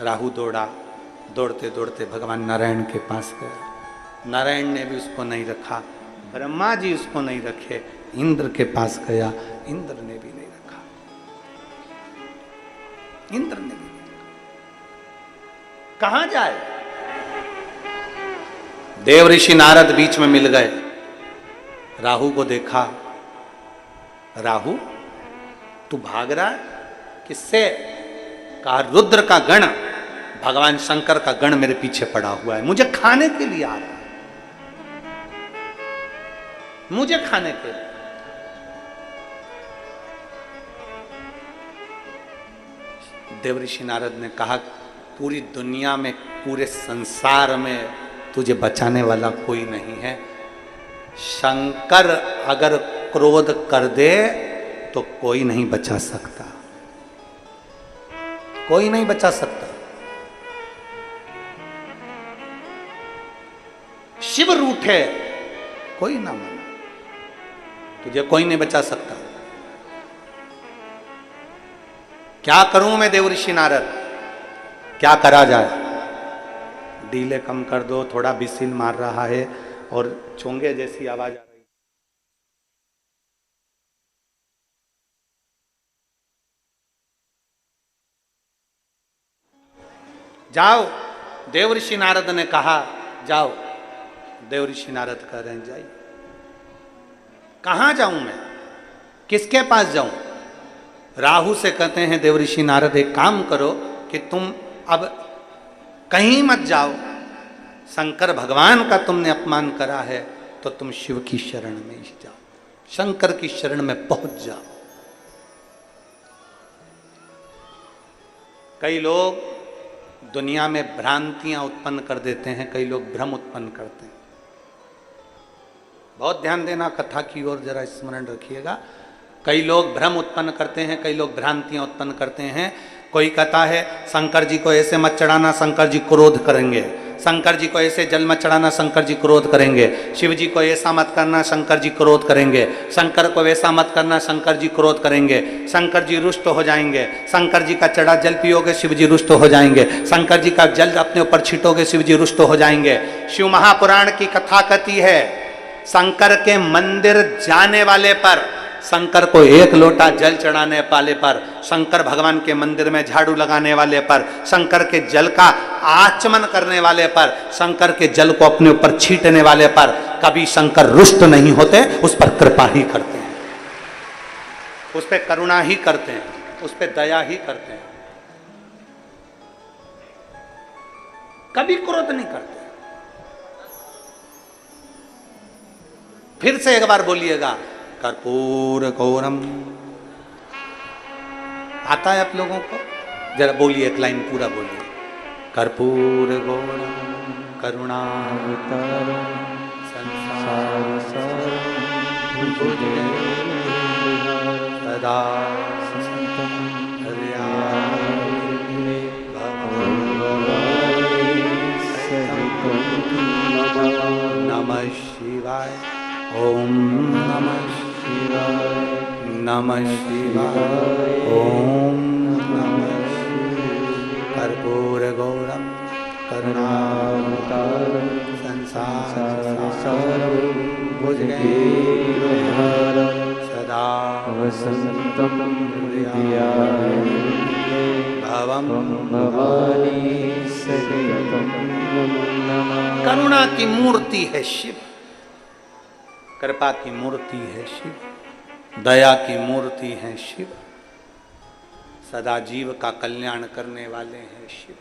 राहु दौड़ा। दौड़ते दौड़ते भगवान नारायण के पास गया। नारायण ने भी उसको नहीं रखा, ब्रह्मा जी उसको नहीं रखे। इंद्र के पास गया, इंद्र ने भी नहीं रखा, इंद्र ने भी नहीं रखा। कहां जाए? देव ऋषि नारद बीच में मिल गए। राहु को देखा। राहु तू भाग रहा है किससे? कहा रुद्र का गण, भगवान शंकर का गण मेरे पीछे पड़ा हुआ है, मुझे खाने के लिए आ रहा है, मुझे खाने के लिए। देव ऋषि नारद ने कहा पूरी दुनिया में, पूरे संसार में तुझे बचाने वाला कोई नहीं है। शंकर अगर क्रोध कर दे तो कोई नहीं बचा सकता, कोई नहीं बचा सकता। शिव रूठे कोई ना माना, तुझे कोई नहीं बचा सकता। क्या करूं मैं देव ऋषि नारद, क्या करा जाए? डीले कम कर दो, थोड़ा बिसिल मार रहा है और चोंगे जैसी आवाज आ रही। जाओ, देव ऋषि नारद ने कहा जाओ। देव ऋषि नारद कह रहे हैं जाइए। कहां जाऊं मैं, किसके पास जाऊं? राहु से कहते हैं देव ऋषि नारद एक काम करो कि तुम अब कहीं मत जाओ, शंकर भगवान का तुमने अपमान करा है तो तुम शिव की शरण में ही जाओ, शंकर की शरण में पहुंच जाओ। कई लोग दुनिया में भ्रांतियां उत्पन्न कर देते हैं, कई लोग भ्रम उत्पन्न करते हैं। बहुत ध्यान देना, कथा की ओर जरा स्मरण रखिएगा। कई लोग भ्रम उत्पन्न करते हैं, कई लोग भ्रांतियां उत्पन्न करते हैं। कोई कहता है शंकर जी को ऐसे मत चढ़ाना, शंकर जी क्रोध करेंगे। शंकर जी को ऐसे जल मत चढ़ाना, शंकर जी क्रोध करेंगे। शिव जी को ऐसा मत करना, शंकर जी क्रोध करेंगे। शंकर को वैसा मत करना, शंकर जी क्रोध करेंगे। शंकर जी रुष्ट हो जाएंगे। शंकर जी का चढ़ा जल पियोगे, शिव जी रुष्ट हो जाएंगे। शंकर जी का जल अपने ऊपर छीटोगे, शिव जी रुष्ट हो जाएंगे। शिव महापुराण की कथा कहती है शंकर के मंदिर जाने वाले पर, शंकर को एक लोटा जल चढ़ाने वाले पर, शंकर भगवान के मंदिर में झाड़ू लगाने वाले पर, शंकर के जल का आचमन करने वाले पर, शंकर के जल को अपने ऊपर छींटने वाले पर कभी शंकर रुष्ट नहीं होते, उस पर कृपा ही करते हैं, उस पर करुणा ही करते हैं, उस पर दया ही करते हैं, कभी क्रोध नहीं करते। फिर से एक बार बोलिएगा, कर्पूर गौरम। आता है आप लोगों को? जरा बोलिए, एक लाइन पूरा बोलिए। कर्पूर गौरम करुणावतारम संसार सारम सदा नमः शिवाय। ओम नमः शिवाय। नमः शिवाय। ओम नमः शिवाय। कर्पूर गौरम करुणावतारम संसार सारम भुजगेन्द्रहारम सदा वसंतम हृदयारण्ये भवम भवानी सहितं नमामि। करुणा की मूर्ति है शिव, कृपा की मूर्ति है शिव, दया की मूर्ति है शिव, सदा जीव का कल्याण करने वाले हैं शिव।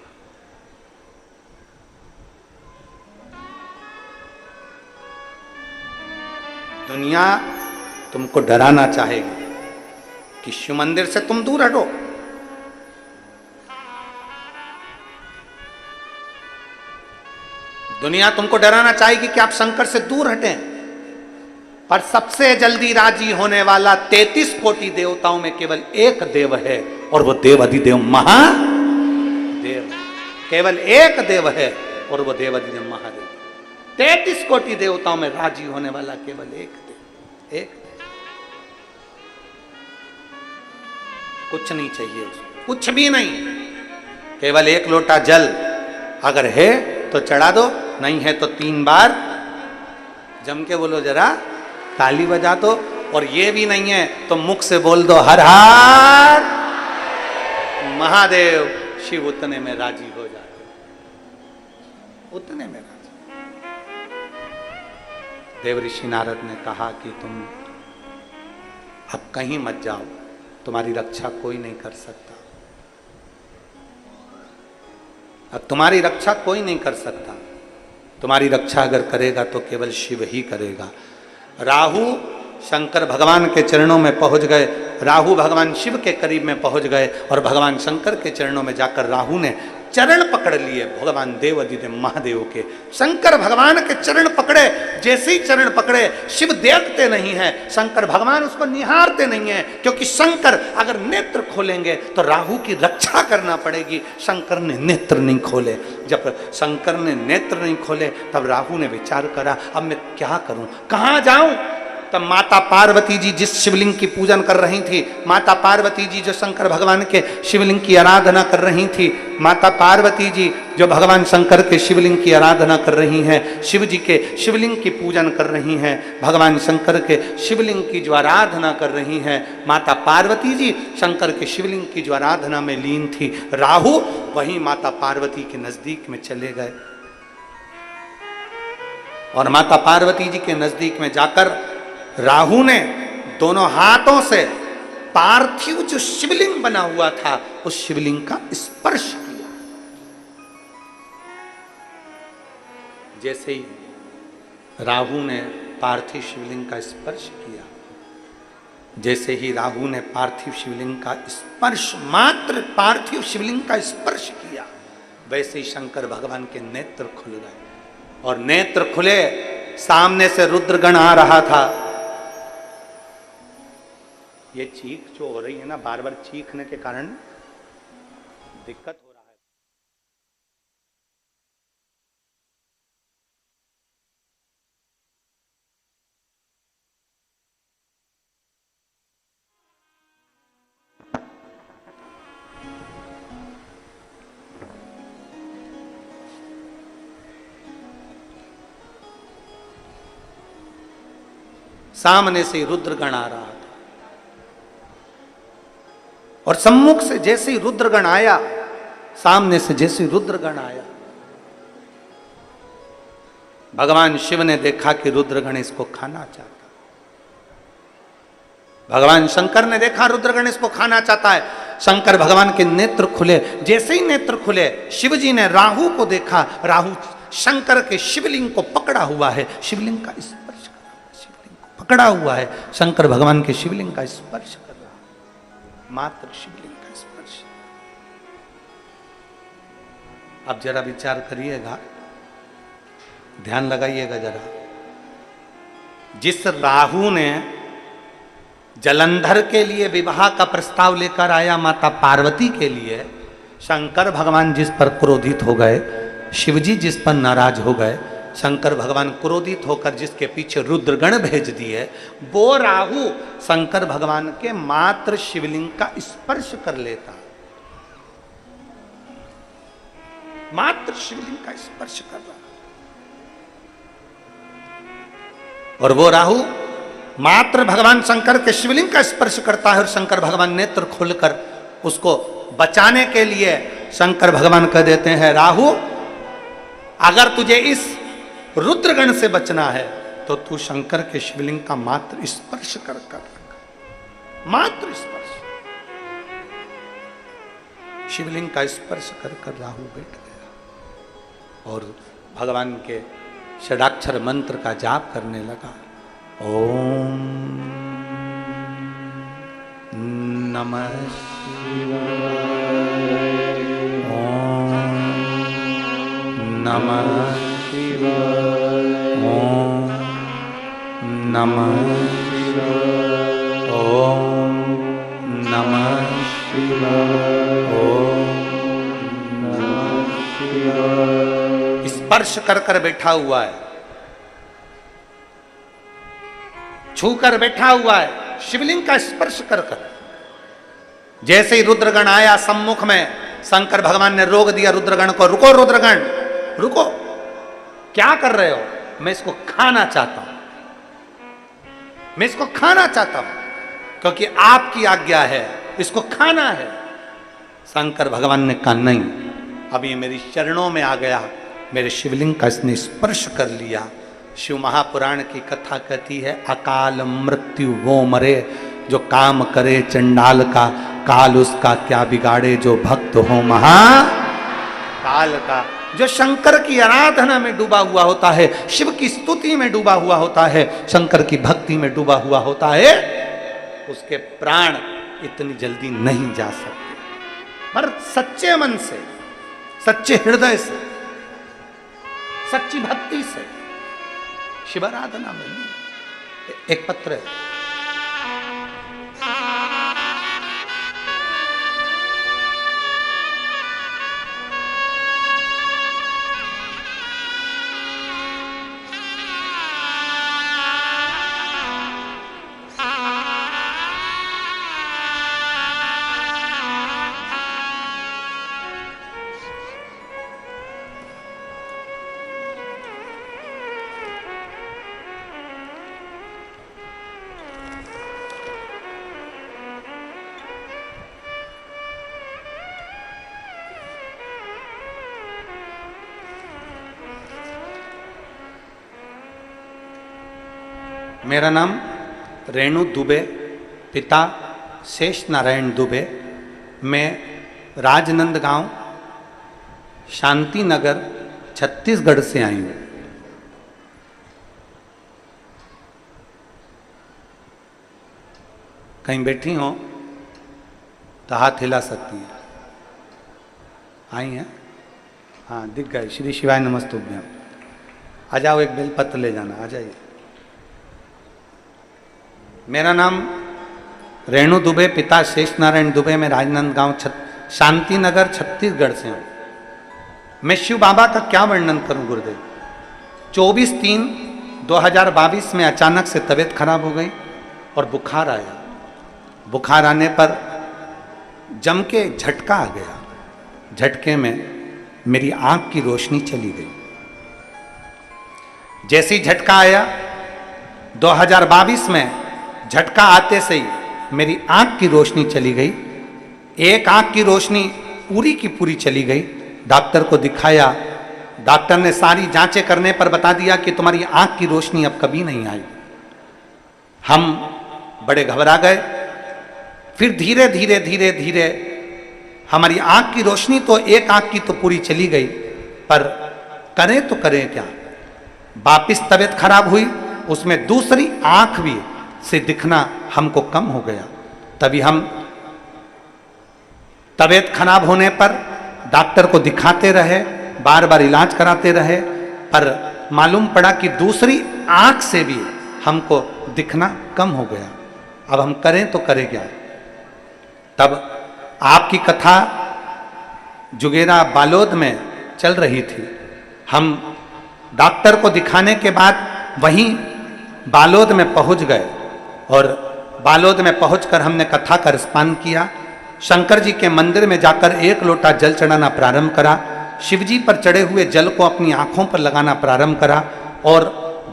दुनिया तुमको डराना चाहेगी कि शिव मंदिर से तुम दूर हटो, दुनिया तुमको डराना चाहेगी कि आप शंकर से दूर हटें, पर सबसे जल्दी राजी होने वाला 33 कोटि देवताओं में केवल एक देव है, और वो देव अधिदेव महादेव। केवल एक देव है और वो देव अधिदेव महादेव। 33 कोटि देवताओं में राजी होने वाला केवल एक देव, एक देव। कुछ नहीं चाहिए उसको, कुछ भी नहीं, केवल एक लोटा जल अगर है तो चढ़ा दो, नहीं है तो 3 बार जम के बोलो, जरा ताली बजा दो, और ये भी नहीं है तो मुख से बोल दो हर हर महादेव। शिव उतने में राजी हो जाते, उतने में राजी। देव ऋषि नारद ने कहा कि तुम अब कहीं मत जाओ, तुम्हारी रक्षा कोई नहीं कर सकता, अब तुम्हारी रक्षा कोई नहीं कर सकता, तुम्हारी रक्षा अगर करेगा तो केवल शिव ही करेगा। राहु शंकर भगवान के चरणों में पहुंच गए, राहु भगवान शिव के करीब में पहुंच गए, और भगवान शंकर के चरणों में जाकर राहु ने चरण पकड़ लिए भगवान देव अधिदेव महादेव के। शंकर भगवान के चरण पकड़े, जैसे ही चरण पकड़े, शिव देखते नहीं है, शंकर भगवान उसको निहारते नहीं है, क्योंकि शंकर अगर नेत्र खोलेंगे तो राहु की रक्षा करना पड़ेगी। शंकर ने नेत्र नहीं खोले, जब शंकर ने नेत्र नहीं खोले तब राहु ने विचार करा, अब मैं क्या करूं, कहां जाऊं। तब माता पार्वती जी जिस शिवलिंग की पूजन कर रही थी, माता पार्वती जी जो शंकर भगवान के शिवलिंग की आराधना कर रही थी, माता पार्वती जी जो भगवान शंकर के शिवलिंग की आराधना कर रही हैं, शिव जी के शिवलिंग की पूजन कर रही हैं, भगवान शंकर के शिवलिंग की जो आराधना कर रही हैं, माता पार्वती जी शंकर के शिवलिंग की जो आराधना में लीन थी, राहु वहीं माता पार्वती के नजदीक में चले गए, और माता पार्वती जी के नजदीक में जाकर राहु ने दोनों हाथों से पार्थिव जो शिवलिंग बना हुआ था उस शिवलिंग का स्पर्श किया। जैसे ही राहु ने पार्थिव शिवलिंग का स्पर्श किया, जैसे ही राहु ने पार्थिव शिवलिंग का स्पर्श, मात्र पार्थिव शिवलिंग का स्पर्श किया, वैसे ही शंकर भगवान के नेत्र खुल गए, और नेत्र खुले, सामने से रुद्रगण आ रहा था। ये चीख जो हो रही है ना, बार बार चीखने के कारण दिक्कत हो रहा है। सामने से रुद्रगण आ रहा था, और सम्मुख से जैसे ही रुद्रगण आया, सामने से जैसे ही रुद्रगण आया, भगवान शिव ने देखा कि रुद्रगण इसको खाना चाहता। भगवान शंकर ने देखा रुद्रगण इसको खाना चाहता है। शंकर भगवान के नेत्र खुले। जैसे ही नेत्र खुले, शिव जी ने राहु को देखा। राहु शंकर के शिवलिंग को पकड़ा हुआ है, शिवलिंग का स्पर्श कर रहा है, शिवलिंग को पकड़ा हुआ है। शंकर भगवान के शिवलिंग का स्पर्श कर रहा है, मात्र शिवलिंग का स्पर्श। अब जरा विचार करिएगा, ध्यान लगाइएगा जरा। जिस राहु ने जलंधर के लिए विवाह का प्रस्ताव लेकर आया माता पार्वती के लिए, शंकर भगवान जिस पर क्रोधित हो गए, शिवजी जिस पर नाराज हो गए, शंकर भगवान क्रोधित होकर जिसके पीछे रुद्रगण भेज दिए, वो राहु शंकर भगवान के मात्र शिवलिंग का स्पर्श कर लेता, मात्र शिवलिंग का स्पर्श कर रहा। और वो राहु मात्र भगवान शंकर के शिवलिंग का स्पर्श करता है। और शंकर भगवान नेत्र खोलकर उसको बचाने के लिए शंकर भगवान कह देते हैं, राहु अगर तुझे इस रुद्रगण से बचना है तो तू शंकर के शिवलिंग का मात्र स्पर्श कर मात्र स्पर्श। शिवलिंग का स्पर्श कर राहु बैठ गया और भगवान के षडाक्षर मंत्र का जाप करने लगा। ओम नमः शिवाय, ओम नमः शिवाय, ओम नमः शिवाय, ओम नमः शिवाय, ओम नमः शिवाय। स्पर्श कर बैठा हुआ है, छू कर बैठा हुआ है, शिवलिंग का स्पर्श कर। जैसे ही रुद्रगण आया सम्मुख में, शंकर भगवान ने रोक दिया रुद्रगण को। रुको रुद्रगण, रुको, क्या कर रहे हो? मैं इसको खाना चाहता हूं, मैं इसको खाना चाहता हूं, क्योंकि आपकी आज्ञा है, इसको खाना है। शंकर भगवान ने कहा नहीं, अब ये मेरी चरणों में आ गया, मेरे शिवलिंग का इसने स्पर्श कर लिया। शिव महापुराण की कथा कहती है, अकाल मृत्यु वो मरे जो काम करे चंडाल का, काल उसका क्या बिगाड़े जो भक्त हो महाकाल का। जो शंकर की आराधना में डूबा हुआ होता है, शिव की स्तुति में डूबा हुआ होता है, शंकर की भक्ति में डूबा हुआ होता है, उसके प्राण इतनी जल्दी नहीं जा सकते। पर सच्चे मन से, सच्चे हृदय से, सच्ची भक्ति से शिवाराधना में। एक पत्र है, मेरा नाम रेणु दुबे, पिता शेष नारायण दुबे। मैं राजनंदगांव शांति नगर छत्तीसगढ़ से आई हूँ। कहीं बैठी हो तो हाथ हिला सकती हैं। आई हैं? हाँ, दिख गए। श्री शिवाय नमस्तुभ्यम। आ जाओ, एक बेलपत्र ले जाना, आ जाइए। मेरा नाम रेणु दुबे, पिता शेष नारायण दुबे। मैं राजनांदगांव शांति नगर छत्तीसगढ़ से हूँ। मैं शिव बाबा का क्या वर्णन करूं गुरुदेव। 24/3/2022 में अचानक से तबीयत खराब हो गई और बुखार आया। बुखार आने पर जम के झटका आ गया। झटके में मेरी आंख की रोशनी चली गई। जैसे ही झटका आया 2022 में, झटका आते से ही मेरी आंख की रोशनी चली गई एक आंख की रोशनी पूरी की पूरी चली गई। डॉक्टर को दिखाया, डॉक्टर ने सारी जांचें करने पर बता दिया कि तुम्हारी आंख की रोशनी अब कभी नहीं आएगी। हम बड़े घबरा गए। फिर धीरे धीरे धीरे धीरे हमारी आंख की रोशनी तो एक आंख की तो पूरी चली गई, पर करें तो करें क्या। वापिस तबीयत खराब हुई, उसमें दूसरी आंख भी से दिखना हमको कम हो गया। तभी हम तबीयत खराब होने पर डॉक्टर को दिखाते रहे, बार बार इलाज कराते रहे, पर मालूम पड़ा कि दूसरी आंख से भी हमको दिखना कम हो गया। अब हम करें तो करें क्या। तब आपकी कथा जुगेरा बालोद में चल रही थी। हम डॉक्टर को दिखाने के बाद वहीं बालोद में पहुंच गए और बालोद में पहुंचकर हमने कथा का रसपान किया। शंकर जी के मंदिर में जाकर एक लोटा जल चढ़ाना प्रारंभ करा। शिवजी पर चढ़े हुए जल को अपनी आंखों पर लगाना प्रारंभ करा और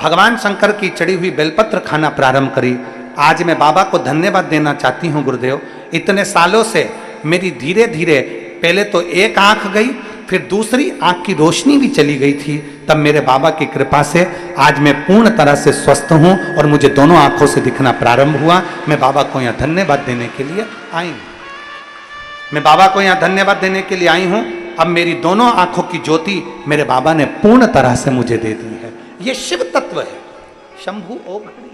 भगवान शंकर की चढ़ी हुई बेलपत्र खाना प्रारंभ करी। आज मैं बाबा को धन्यवाद देना चाहती हूँ गुरुदेव, इतने सालों से मेरी धीरे धीरे पहले तो एक आंख गई, फिर दूसरी आंख की रोशनी भी चली गई थी। तब मेरे बाबा की कृपा से आज मैं पूर्ण तरह से स्वस्थ हूँ और मुझे दोनों आंखों से दिखना प्रारंभ हुआ। मैं बाबा को यहाँ धन्यवाद देने के लिए आई हूँ। मैं बाबा को यहाँ धन्यवाद देने के लिए आई हूँ। अब मेरी दोनों आंखों की ज्योति मेरे बाबा ने पूर्ण तरह से मुझे दे दी है। ये शिव तत्व है। शंभु ओ घड़ी।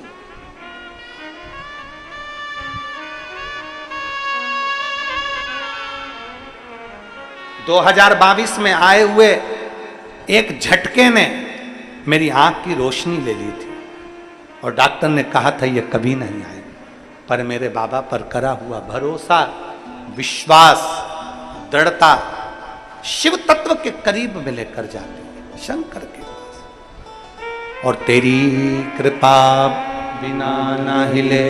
दो 2022 में आए हुए एक झटके ने मेरी आंख की रोशनी ले ली थी और डॉक्टर ने कहा था ये कभी नहीं आएगी, पर मेरे बाबा पर करा हुआ भरोसा, विश्वास, दृढ़ता शिव तत्व के करीब में लेकर जाते हैं, शंकर के पास। और तेरी कृपा बिना ना हिले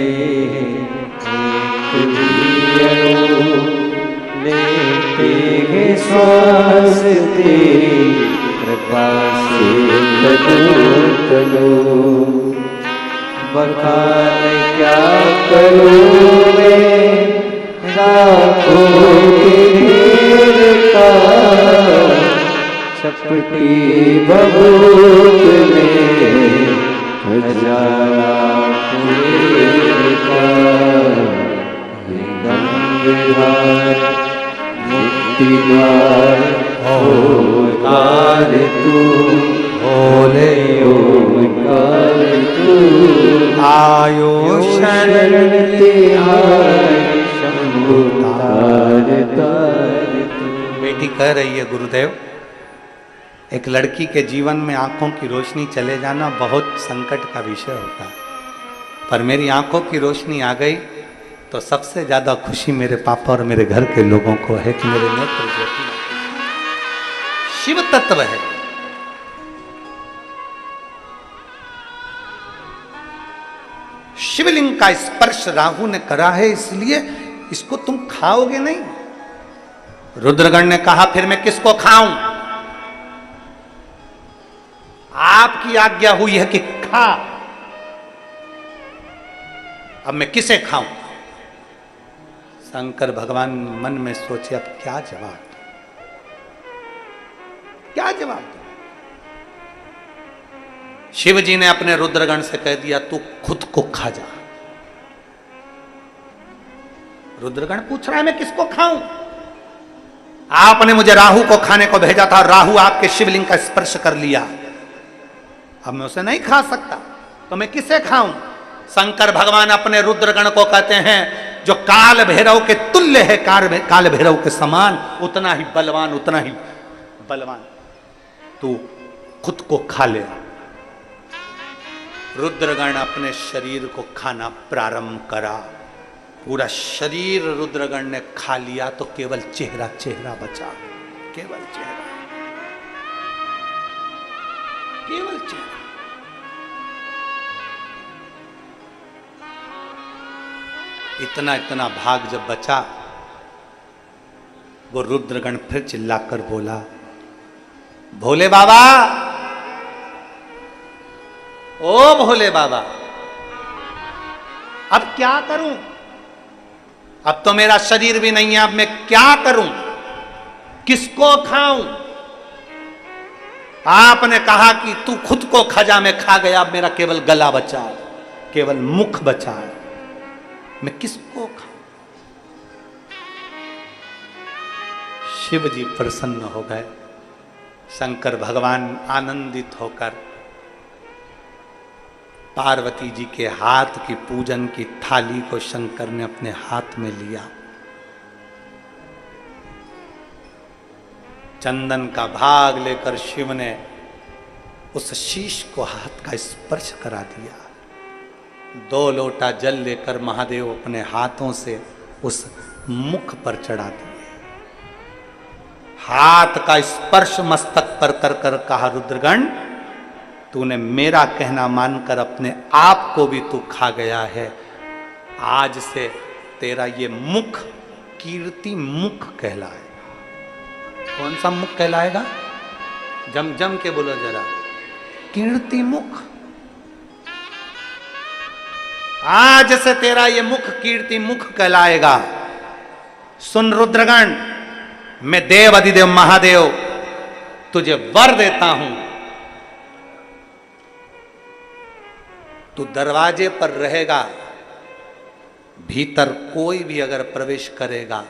लेते हैं श्वास तेरी कृपा से तनो बखान क्या करूं मैं राखों के ढेर का, चपटी बबूत में खजाना फूल का। गंगाधार मुक्तिधार ओंकार तू, भोले ओंकार तू। आयो शरण तिहारी शंभु तार तार तू। बेटी कह रही है गुरुदेव, एक लड़की के जीवन में आंखों की रोशनी चले जाना बहुत संकट का विषय होता है, पर मेरी आंखों की रोशनी आ गई तो सबसे ज्यादा खुशी मेरे पापा और मेरे घर के लोगों को है कि मेरे नेत्र ज्योति शिव तत्व है। शिवलिंग का स्पर्श राहु ने करा है, इसलिए इसको तुम खाओगे नहीं। रुद्रगण ने कहा फिर मैं किसको खाऊं? आपकी आज्ञा हुई है कि खा, अब मैं किसे खाऊं? शंकर भगवान मन में सोचे अब क्या जवाब दूं, क्या जवाब दूं? शिव जी ने अपने रुद्रगण से कह दिया तू खुद को खा जा। रुद्रगण पूछ रहा है मैं किसको खाऊं? आपने मुझे राहु को खाने को भेजा था, राहु आपके शिवलिंग का स्पर्श कर लिया, अब मैं उसे नहीं खा सकता, तो मैं किसे खाऊं? शंकर भगवान अपने रुद्रगण को कहते हैं जो काल भैरव के तुल्य है, काल भैरव के समान, उतना ही बलवान, उतना ही बलवान, तू खुद को खा ले। रुद्रगण अपने शरीर को खाना प्रारंभ करा, पूरा शरीर रुद्रगण ने खा लिया तो केवल चेहरा चेहरा बचा, केवल चेहरा, केवल चेहरा। इतना इतना भाग जब बचा, वो रुद्रगण फिर चिल्लाकर बोला भोले बाबा, ओ भोले बाबा, अब क्या करूं? अब तो मेरा शरीर भी नहीं है, अब मैं क्या करूं, किसको खाऊं? आपने कहा कि तू खुद को खजा में खा गया, अब मेरा केवल गला बचा है, केवल मुख बचा है, मैं किसको खाऊं? शिव जी प्रसन्न हो गए। शंकर भगवान आनंदित होकर पार्वती जी के हाथ की पूजन की थाली को शंकर ने अपने हाथ में लिया, चंदन का भाग लेकर शिव ने उस शीश को हाथ का स्पर्श करा दिया। 2 लोटा जल लेकर महादेव अपने हाथों से उस मुख पर चढ़ा दिए। हाथ का स्पर्श मस्तक पर कर कर कहा, रुद्रगण तूने मेरा कहना मानकर अपने आप को भी तू खा गया है, आज से तेरा ये मुख कीर्ति मुख कहलाएगा। कौन सा मुख कहलाएगा? जम जम के बोलो जरा, कीर्ति मुख। आज से तेरा ये मुख कीर्ति मुख कहलाएगा। सुन रुद्रगण, मैं देव अधिदेव महादेव तुझे वर देता हूं, तू दरवाजे पर रहेगा, भीतर कोई भी अगर प्रवेश करेगा,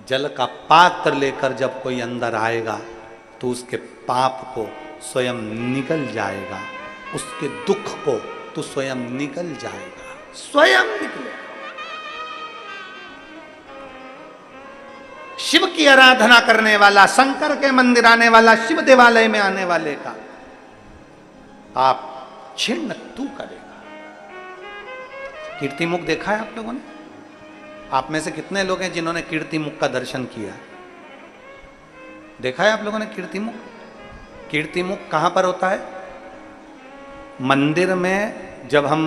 जल का पात्र लेकर जब कोई अंदर आएगा तो उसके पाप को स्वयं निगल जाएगा, उसके दुख को तू स्वयं निगल जाएगा, स्वयं निकलेगा। शिव की आराधना करने वाला, शंकर के मंदिर आने वाला, शिव देवालय में आने वाले का आप छिन्न तू करेगा। कीर्ति मुख देखा है आप लोगों ने? आप में से कितने लोग हैं जिन्होंने कीर्ति मुख का दर्शन किया? देखा है आप लोगों ने कीर्ति मुख? कीर्ति मुख कहां पर होता है? मंदिर में। जब हम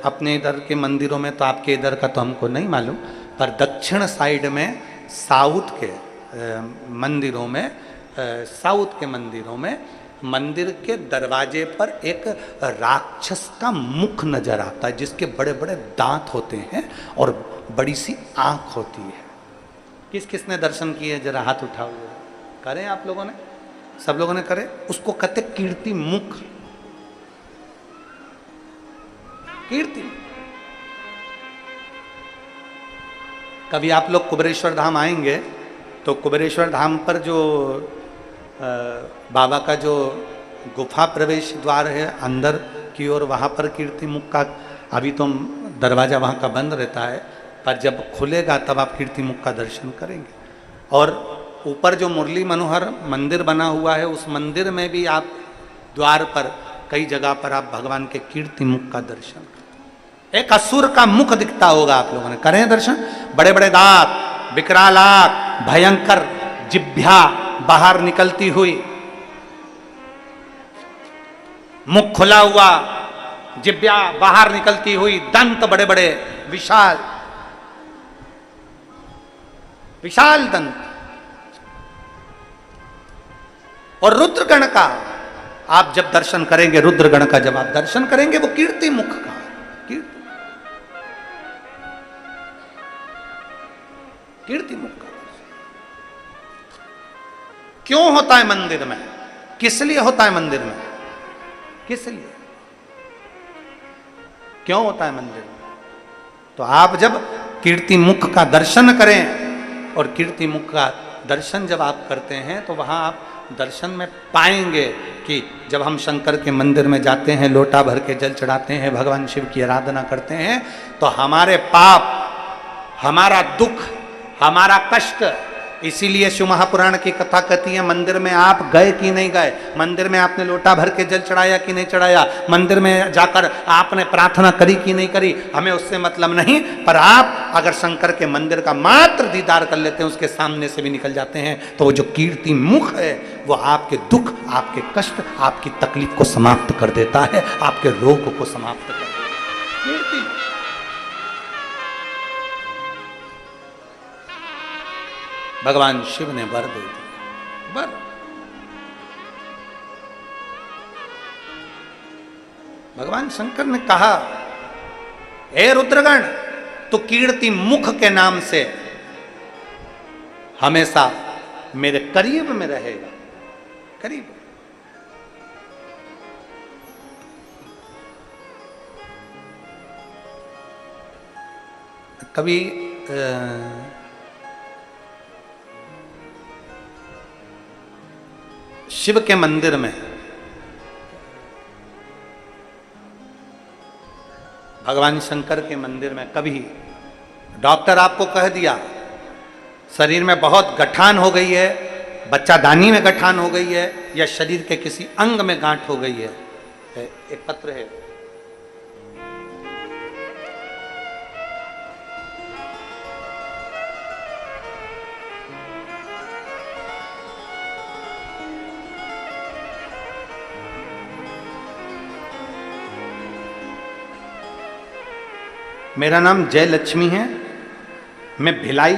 अपने इधर के मंदिरों में, तो आपके इधर का तो हमको नहीं मालूम, पर दक्षिण साइड में साउथ के मंदिरों में, साउथ के मंदिरों में मंदिर के दरवाजे पर एक राक्षस का मुख नजर आता है, जिसके बड़े बड़े दांत होते हैं और बड़ी सी आंख होती है। किस किसने दर्शन किए? जरा हाथ उठाओ। करें आप लोगों ने? सब लोगों ने करे? उसको कहते कीर्ति मुख। कीर्ति। कभी आप लोग कुबेरेश्वर धाम आएंगे तो कुबेरेश्वर धाम पर जो बाबा का जो गुफा प्रवेश द्वार है अंदर की ओर, वहाँ पर कीर्ति मुख का अभी तो दरवाज़ा वहाँ का बंद रहता है, पर जब खुलेगा तब आप कीर्ति मुख का दर्शन करेंगे। और ऊपर जो मुरली मनोहर मंदिर बना हुआ है, उस मंदिर में भी आप द्वार पर कई जगह पर आप भगवान के कीर्ति मुख का दर्शन करें। एक असुर का मुख दिखता होगा, आप लोगों ने करें दर्शन? बड़े बड़े दांत, विकराल आंख, भयंकर जिह्वा बाहर निकलती हुई, मुख खुला हुआ, जिह्वा बाहर निकलती हुई, दंत बड़े बड़े विशाल विशाल दंत। और रुद्रगण का आप जब दर्शन करेंगे, रुद्रगण का जब आप दर्शन करेंगे, वो कीर्ति मुख का कीर्ति मुख का। क्यों होता है मंदिर में? किस लिए होता है मंदिर में? किस लिए? क्यों होता है मंदिर में? तो आप जब कीर्ति मुख का दर्शन करें, और कीर्ति मुख का दर्शन जब आप करते हैं तो वहां आप दर्शन में पाएंगे कि जब हम शंकर के मंदिर में जाते हैं, लोटा भर के जल चढ़ाते हैं, भगवान शिव की आराधना करते हैं, तो हमारे पाप, हमारा दुख, हमारा कष्ट, इसीलिए शिव महापुराण की कथा कहती है, मंदिर में आप गए कि नहीं गए, मंदिर में आपने लोटा भर के जल चढ़ाया कि नहीं चढ़ाया, मंदिर में जाकर आपने प्रार्थना करी कि नहीं करी, हमें उससे मतलब नहीं। पर आप अगर शंकर के मंदिर का मात्र दीदार कर लेते हैं, उसके सामने से भी निकल जाते हैं, तो वो जो कीर्ति मुख है वो आपके दुख, आपके कष्ट, आपकी तकलीफ को समाप्त कर देता है, आपके रोग को समाप्त कर देता है। कीर्ति भगवान शिव ने वर दे दिया। वर भगवान शंकर ने कहा, हे रुद्रगण, तो कीर्ति मुख के नाम से हमेशा मेरे करीब में रहेगा, करीब। कभी शिव के मंदिर में भगवान शंकर के मंदिर में कभी डॉक्टर आपको कह दिया शरीर में बहुत गठान हो गई है, बच्चादानी में गठान हो गई है, या शरीर के किसी अंग में गांठ हो गई है, एक पत्र है, मेरा नाम जय लक्ष्मी है, मैं भिलाई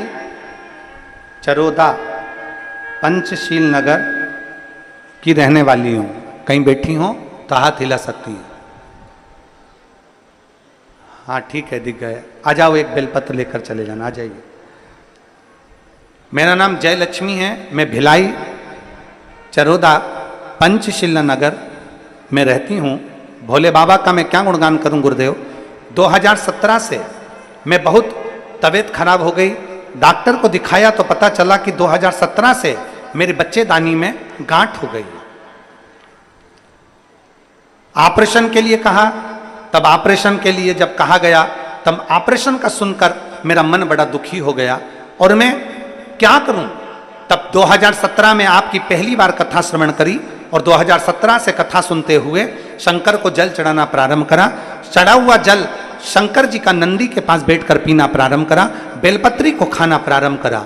चरोदा पंचशील नगर की रहने वाली हूँ। कहीं बैठी हो तो हाथ हिला सकती है। हाँ ठीक है, दिख गए। आ जाओ, एक बेलपत्र लेकर चले जाना, आ जाइए। मेरा नाम जय लक्ष्मी है, मैं भिलाई चरोदा पंचशील नगर में रहती हूँ। भोले बाबा का मैं क्या गुणगान करूँ गुरुदेव। 2017 से मैं बहुत तबीयत खराब हो गई, डॉक्टर को दिखाया तो पता चला कि 2017 से मेरे बच्चेदानी में गांठ हो गई। ऑपरेशन के लिए कहा, तब ऑपरेशन के लिए जब कहा गया तब ऑपरेशन का सुनकर मेरा मन बड़ा दुखी हो गया और मैं क्या करूं। तब 2017 में आपकी पहली बार कथा श्रवण करी और 2017 से कथा सुनते हुए शंकर को जल चढ़ाना प्रारंभ करा। चढ़ा हुआ जल शंकर जी का नंदी के पास बैठकर पीना प्रारंभ करा, बेलपत्री को खाना प्रारंभ करा।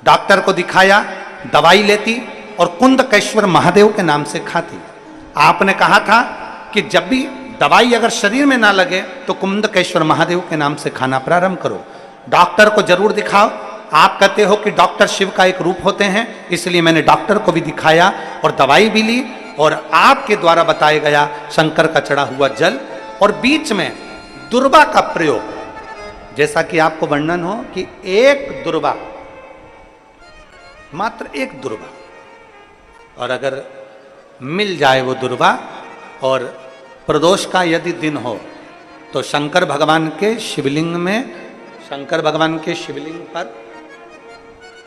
डॉक्टर को दिखाया, दवाई लेती और कुंदकेश्वर महादेव के नाम से खाती। आपने कहा था कि जब भी दवाई अगर शरीर में ना लगे तो कुंदकेश्वर महादेव के नाम से खाना प्रारंभ करो। डॉक्टर को जरूर दिखाओ। आप कहते हो कि डॉक्टर शिव का एक रूप होते हैं, इसलिए मैंने डॉक्टर को भी दिखाया और दवाई भी ली और आपके द्वारा बताया गया शंकर का चढ़ा हुआ जल और बीच में दुर्वा का प्रयोग, जैसा कि आपको वर्णन हो कि एक दुर्वा, मात्र एक दुर्वा, और अगर मिल जाए वो दुर्वा और प्रदोष का यदि दिन हो तो शंकर भगवान के शिवलिंग में, शंकर भगवान के शिवलिंग पर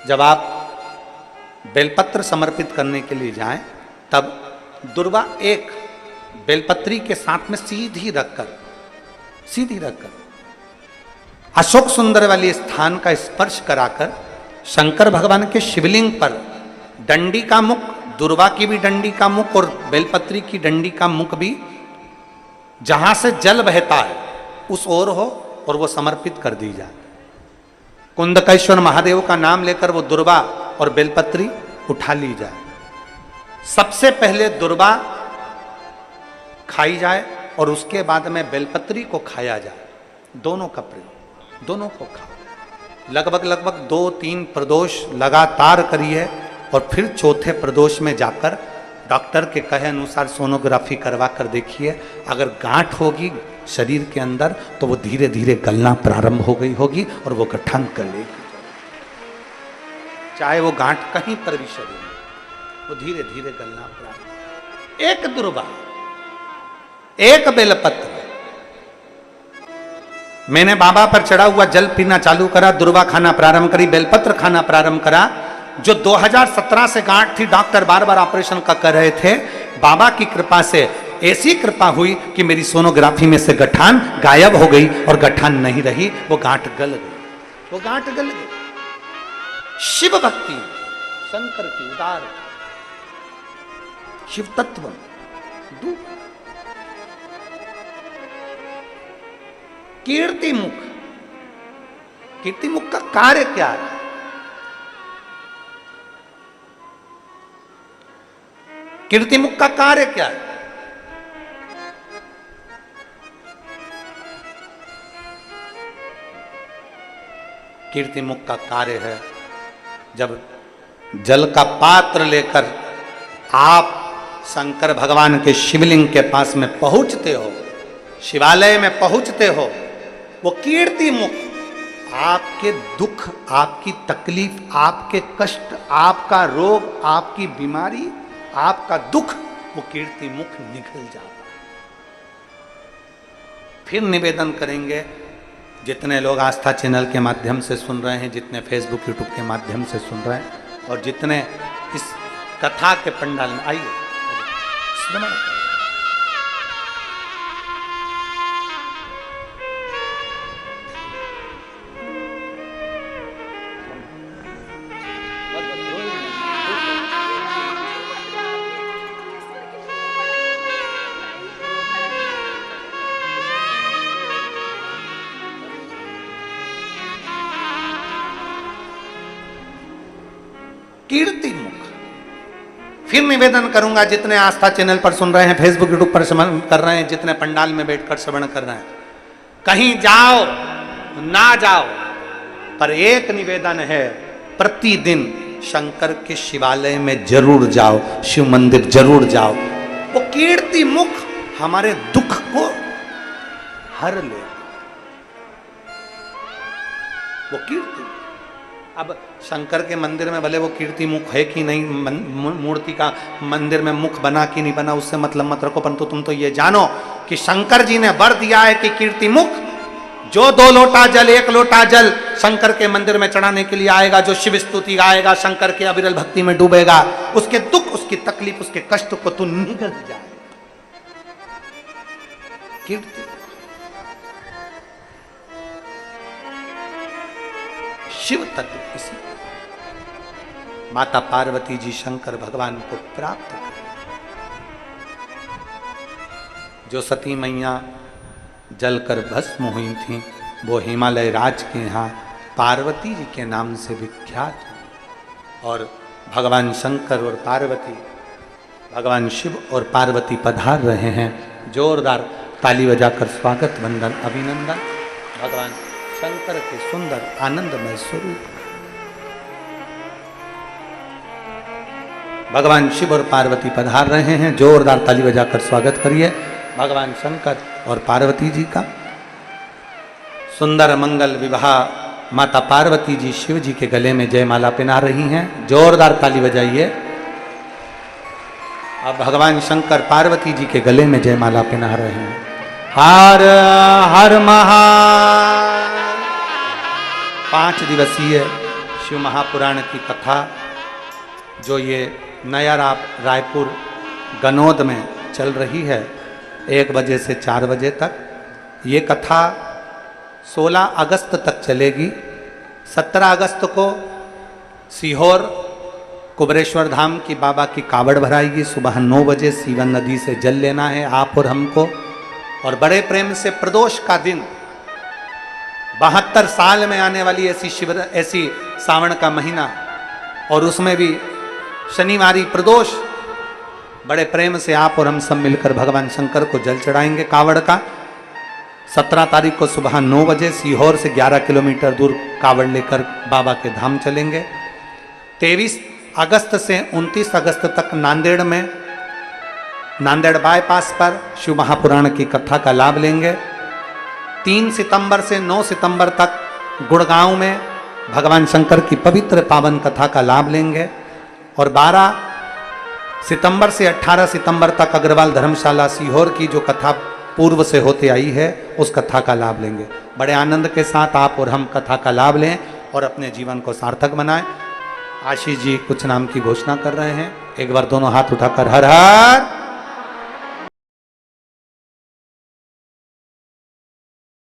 जब आप बेलपत्र समर्पित करने के लिए जाएं तब दुर्वा एक बेलपत्री के साथ में सीधी रखकर अशोक सुंदर वाली स्थान का स्पर्श कराकर शंकर भगवान के शिवलिंग पर डंडी का मुख, दुर्वा की भी डंडी का मुख और बेलपत्री की डंडी का मुख भी जहां से जल बहता है उस ओर हो और वो समर्पित कर दी जाए। कुंदकेश्वर महादेव का नाम लेकर वो दुर्वा और बेलपत्री उठा ली जाए। सबसे पहले दुर्वा खाई जाए और उसके बाद में बेलपत्री को खाया जाए। दोनों का प्रयोग, दोनों को खाओ। लगभग 2-3 प्रदोष लगातार करिए और फिर चौथे प्रदोष में जाकर डॉक्टर के कहे अनुसार सोनोग्राफी करवा कर देखिए। अगर गांठ होगी शरीर के अंदर तो वो धीरे धीरे गलना प्रारंभ हो गई होगी और वो गठन कर लेगी। चाहे वो गांठ कहीं पर भी शरीर में, वो धीरे धीरे गलना प्रारंभ। एक दुर्वा, एक बेलपत्र, मैंने बाबा पर चढ़ा हुआ जल पीना चालू करा, दुर्वा खाना प्रारंभ करी, बेलपत्र खाना प्रारंभ करा। जो 2017 से गांठ थी, डॉक्टर बार बार ऑपरेशन का कर रहे थे, बाबा की कृपा से ऐसी कृपा हुई कि मेरी सोनोग्राफी में से गठान गायब हो गई और गठान नहीं रही, वो गांठ गल गई, वो गांठ गल गई। शिव भक्ति, शंकर की उदार, शिव तत्व दू। कीर्ति मुख, कीर्ति मुख का कार्य क्या है? कीर्ति मुख का कार्य क्या है? कीर्ति मुख का कार्य है जब जल का पात्र लेकर आप शंकर भगवान के शिवलिंग के पास में पहुंचते हो, शिवालय में पहुंचते हो, वो कीर्ति मुख आपके दुख, आपकी तकलीफ, आपके कष्ट, आपका रोग, आपकी बीमारी, आपका दुख, वो कीर्ति मुख निकल जाता। फिर निवेदन करेंगे, जितने लोग आस्था चैनल के माध्यम से सुन रहे हैं, जितने फेसबुक यूट्यूब के माध्यम से सुन रहे हैं, और जितने इस कथा के पंडाल में आइए, कीर्ति मुख। फिर निवेदन करूंगा, जितने आस्था चैनल पर सुन रहे हैं, फेसबुक यूट्यूब पर श्रवण कर रहे हैं, जितने पंडाल में बैठकर श्रवण कर रहे हैं, कहीं जाओ ना जाओ, पर एक निवेदन है, प्रतिदिन शंकर के शिवालय में जरूर जाओ, शिव मंदिर जरूर जाओ। वो कीर्ति मुख हमारे दुख को हर ले। वो कीर्ति, अब शंकर के मंदिर में भले वो कीर्ति मुख है कि नहीं, मूर्ति का मंदिर में मुख बना कि नहीं बना, उससे मतलब मत रखो, परंतु तुम तो ये जानो कि शंकर जी ने वर दिया है कि कीर्ति मुख जो 2 लोटा जल, 1 लोटा जल शंकर के मंदिर में चढ़ाने के लिए आएगा, जो शिव स्तुति गाएगा, शंकर के अविरल भक्ति में डूबेगा, उसके दुख, उसकी तकलीफ, उसके कष्ट को तू निगल जाए। कीर्ति शिव तत्व, इसी माता पार्वती जी शंकर भगवान को प्राप्त कर, जो सती मैया जलकर भस्म हुई थी, वो हिमालय राज के यहाँ पार्वती जी के नाम से विख्यात है। और भगवान शंकर और पार्वती, भगवान शिव और पार्वती पधार रहे हैं। जोरदार ताली बजाकर स्वागत, वंदन, अभिनंदन भगवान शंकर के सुंदर आनंदमय स्वरूप। भगवान शिव और पार्वती पधार रहे हैं, जोरदार ताली बजाकर स्वागत करिए भगवान शंकर और पार्वती जी का। सुंदर मंगल विवाह माता पार्वती जी शिव जी के गले में जयमाला पहना रही हैं, जोरदार ताली बजाइए। अब भगवान शंकर पार्वती जी के गले में जयमाला पहना रहे हैं। हर हर महा 5 दिवसीय शिव महापुराण की कथा, जो ये नया रायपुर गनौद में चल रही है, 1 बजे से 4 बजे तक। ये कथा 16 अगस्त तक चलेगी। 17 अगस्त को सीहोर कुबरेश्वर धाम की बाबा की कावड़ भराएगी। सुबह 9 बजे सीवन नदी से जल लेना है आप और हमको। और बड़े प्रेम से प्रदोष का दिन, 72 साल में आने वाली ऐसी सावन का महीना, और उसमें भी शनिवारी प्रदोष, बड़े प्रेम से आप और हम सब मिलकर भगवान शंकर को जल चढ़ाएंगे कावड़ का। 17 तारीख को सुबह 9 बजे सीहोर से 11 किलोमीटर दूर कावड़ लेकर बाबा के धाम चलेंगे। 23 अगस्त से 29 अगस्त तक नांदेड़ में, नांदेड़ बाईपास पर शिव महापुराण की कथा का लाभ लेंगे। 3 सितंबर से 9 सितंबर तक गुड़गांव में भगवान शंकर की पवित्र पावन कथा का लाभ लेंगे। और 12 सितंबर से 18 सितंबर तक अग्रवाल धर्मशाला सीहोर की जो कथा पूर्व से होते आई है, उस कथा का लाभ लेंगे। बड़े आनंद के साथ आप और हम कथा का लाभ लें और अपने जीवन को सार्थक बनाएं। आशीष जी कुछ नाम की घोषणा कर रहे हैं, एक बार दोनों हाथ उठाकर हर हर